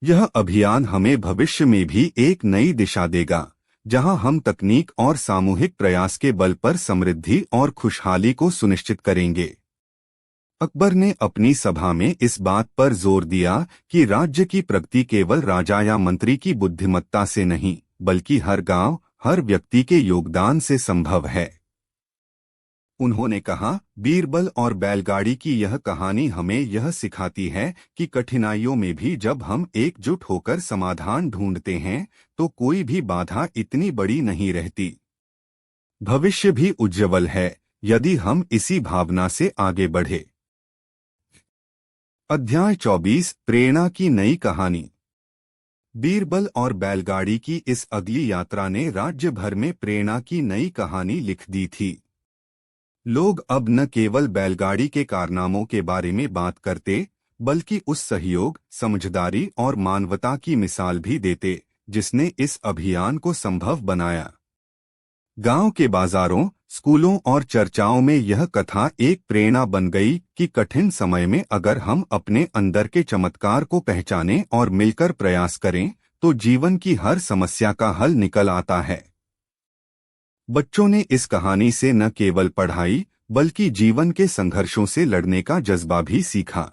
यह अभियान हमें भविष्य में भी एक नई दिशा देगा, जहां हम तकनीक और सामूहिक प्रयास के बल पर समृद्धि और खुशहाली को सुनिश्चित करेंगे। अकबर ने अपनी सभा में इस बात पर जोर दिया कि राज्य की प्रगति केवल राजा या मंत्री की बुद्धिमत्ता से नहीं, बल्कि हर गांव, हर व्यक्ति के योगदान से संभव है। उन्होंने कहा, बीरबल और बैलगाड़ी की यह कहानी हमें यह सिखाती है कि कठिनाइयों में भी जब हम एकजुट होकर समाधान ढूंढते हैं तो कोई भी बाधा इतनी बड़ी नहीं रहती। भविष्य भी उज्जवल है यदि हम इसी भावना से आगे बढ़े। अध्याय 24 प्रेरणा की नई कहानी। बीरबल और बैलगाड़ी की इस अगली यात्रा ने राज्य भर में प्रेरणा की नई कहानी लिख दी थी। लोग अब न केवल बैलगाड़ी के कारनामों के बारे में बात करते, बल्कि उस सहयोग, समझदारी और मानवता की मिसाल भी देते जिसने इस अभियान को संभव बनाया। गांव के बाजारों, स्कूलों और चर्चाओं में यह कथा एक प्रेरणा बन गई कि कठिन समय में अगर हम अपने अंदर के चमत्कार को पहचानें और मिलकर प्रयास करें तो जीवन की हर समस्या का हल निकल आता है। बच्चों ने इस कहानी से न केवल पढ़ाई बल्कि जीवन के संघर्षों से लड़ने का जज्बा भी सीखा।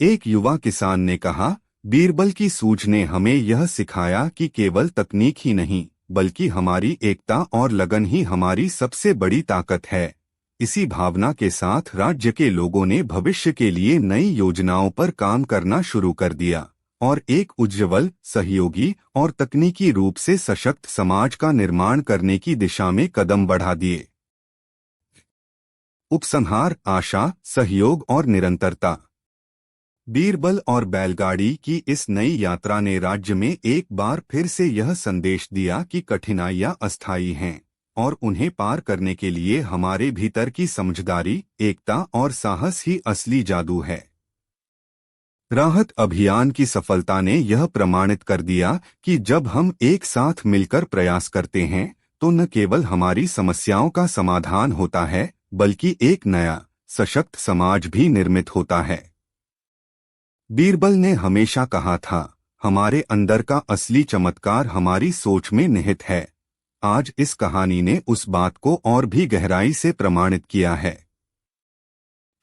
एक युवा किसान ने कहा, बीरबल की सूझ ने हमें यह सिखाया कि केवल तकनीक ही नहीं बल्कि हमारी एकता और लगन ही हमारी सबसे बड़ी ताकत है। इसी भावना के साथ राज्य के लोगों ने भविष्य के लिए नई योजनाओं पर काम करना शुरू कर दिया और एक उज्ज्वल, सहयोगी और तकनीकी रूप से सशक्त समाज का निर्माण करने की दिशा में कदम बढ़ा दिए। उपसंहार, आशा, सहयोग और निरंतरता। बीरबल और बैलगाड़ी की इस नई यात्रा ने राज्य में एक बार फिर से यह संदेश दिया कि कठिनाइयां अस्थायी हैं और उन्हें पार करने के लिए हमारे भीतर की समझदारी, एकता और साहस ही असली जादू है। राहत अभियान की सफलता ने यह प्रमाणित कर दिया कि जब हम एक साथ मिलकर प्रयास करते हैं तो न केवल हमारी समस्याओं का समाधान होता है बल्कि एक नया, सशक्त समाज भी निर्मित होता है। बीरबल ने हमेशा कहा था, हमारे अंदर का असली चमत्कार हमारी सोच में निहित है। आज इस कहानी ने उस बात को और भी गहराई से प्रमाणित किया है।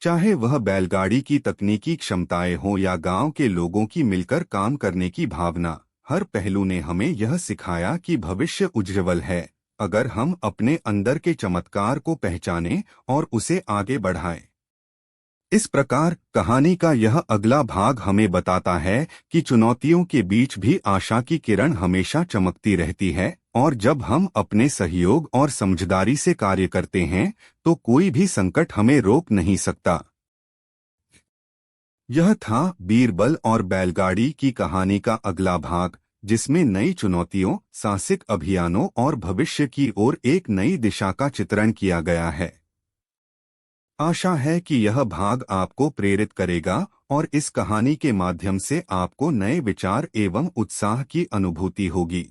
चाहे वह बैलगाड़ी की तकनीकी क्षमताएं हो या गांव के लोगों की मिलकर काम करने की भावना, हर पहलू ने हमें यह सिखाया कि भविष्य उज्ज्वल है अगर हम अपने अंदर के चमत्कार को पहचानें और उसे आगे बढ़ाएं। इस प्रकार कहानी का यह अगला भाग हमें बताता है कि चुनौतियों के बीच भी आशा की किरण हमेशा चमकती रहती है और जब हम अपने सहयोग और समझदारी से कार्य करते हैं तो कोई भी संकट हमें रोक नहीं सकता। यह था बीरबल और बैलगाड़ी की कहानी का अगला भाग, जिसमें नई चुनौतियों, साहसिक अभियानों और भविष्य की ओर एक नई दिशा का चित्रण किया गया है। आशा है कि यह भाग आपको प्रेरित करेगा और इस कहानी के माध्यम से आपको नए विचार एवं उत्साह की अनुभूति होगी।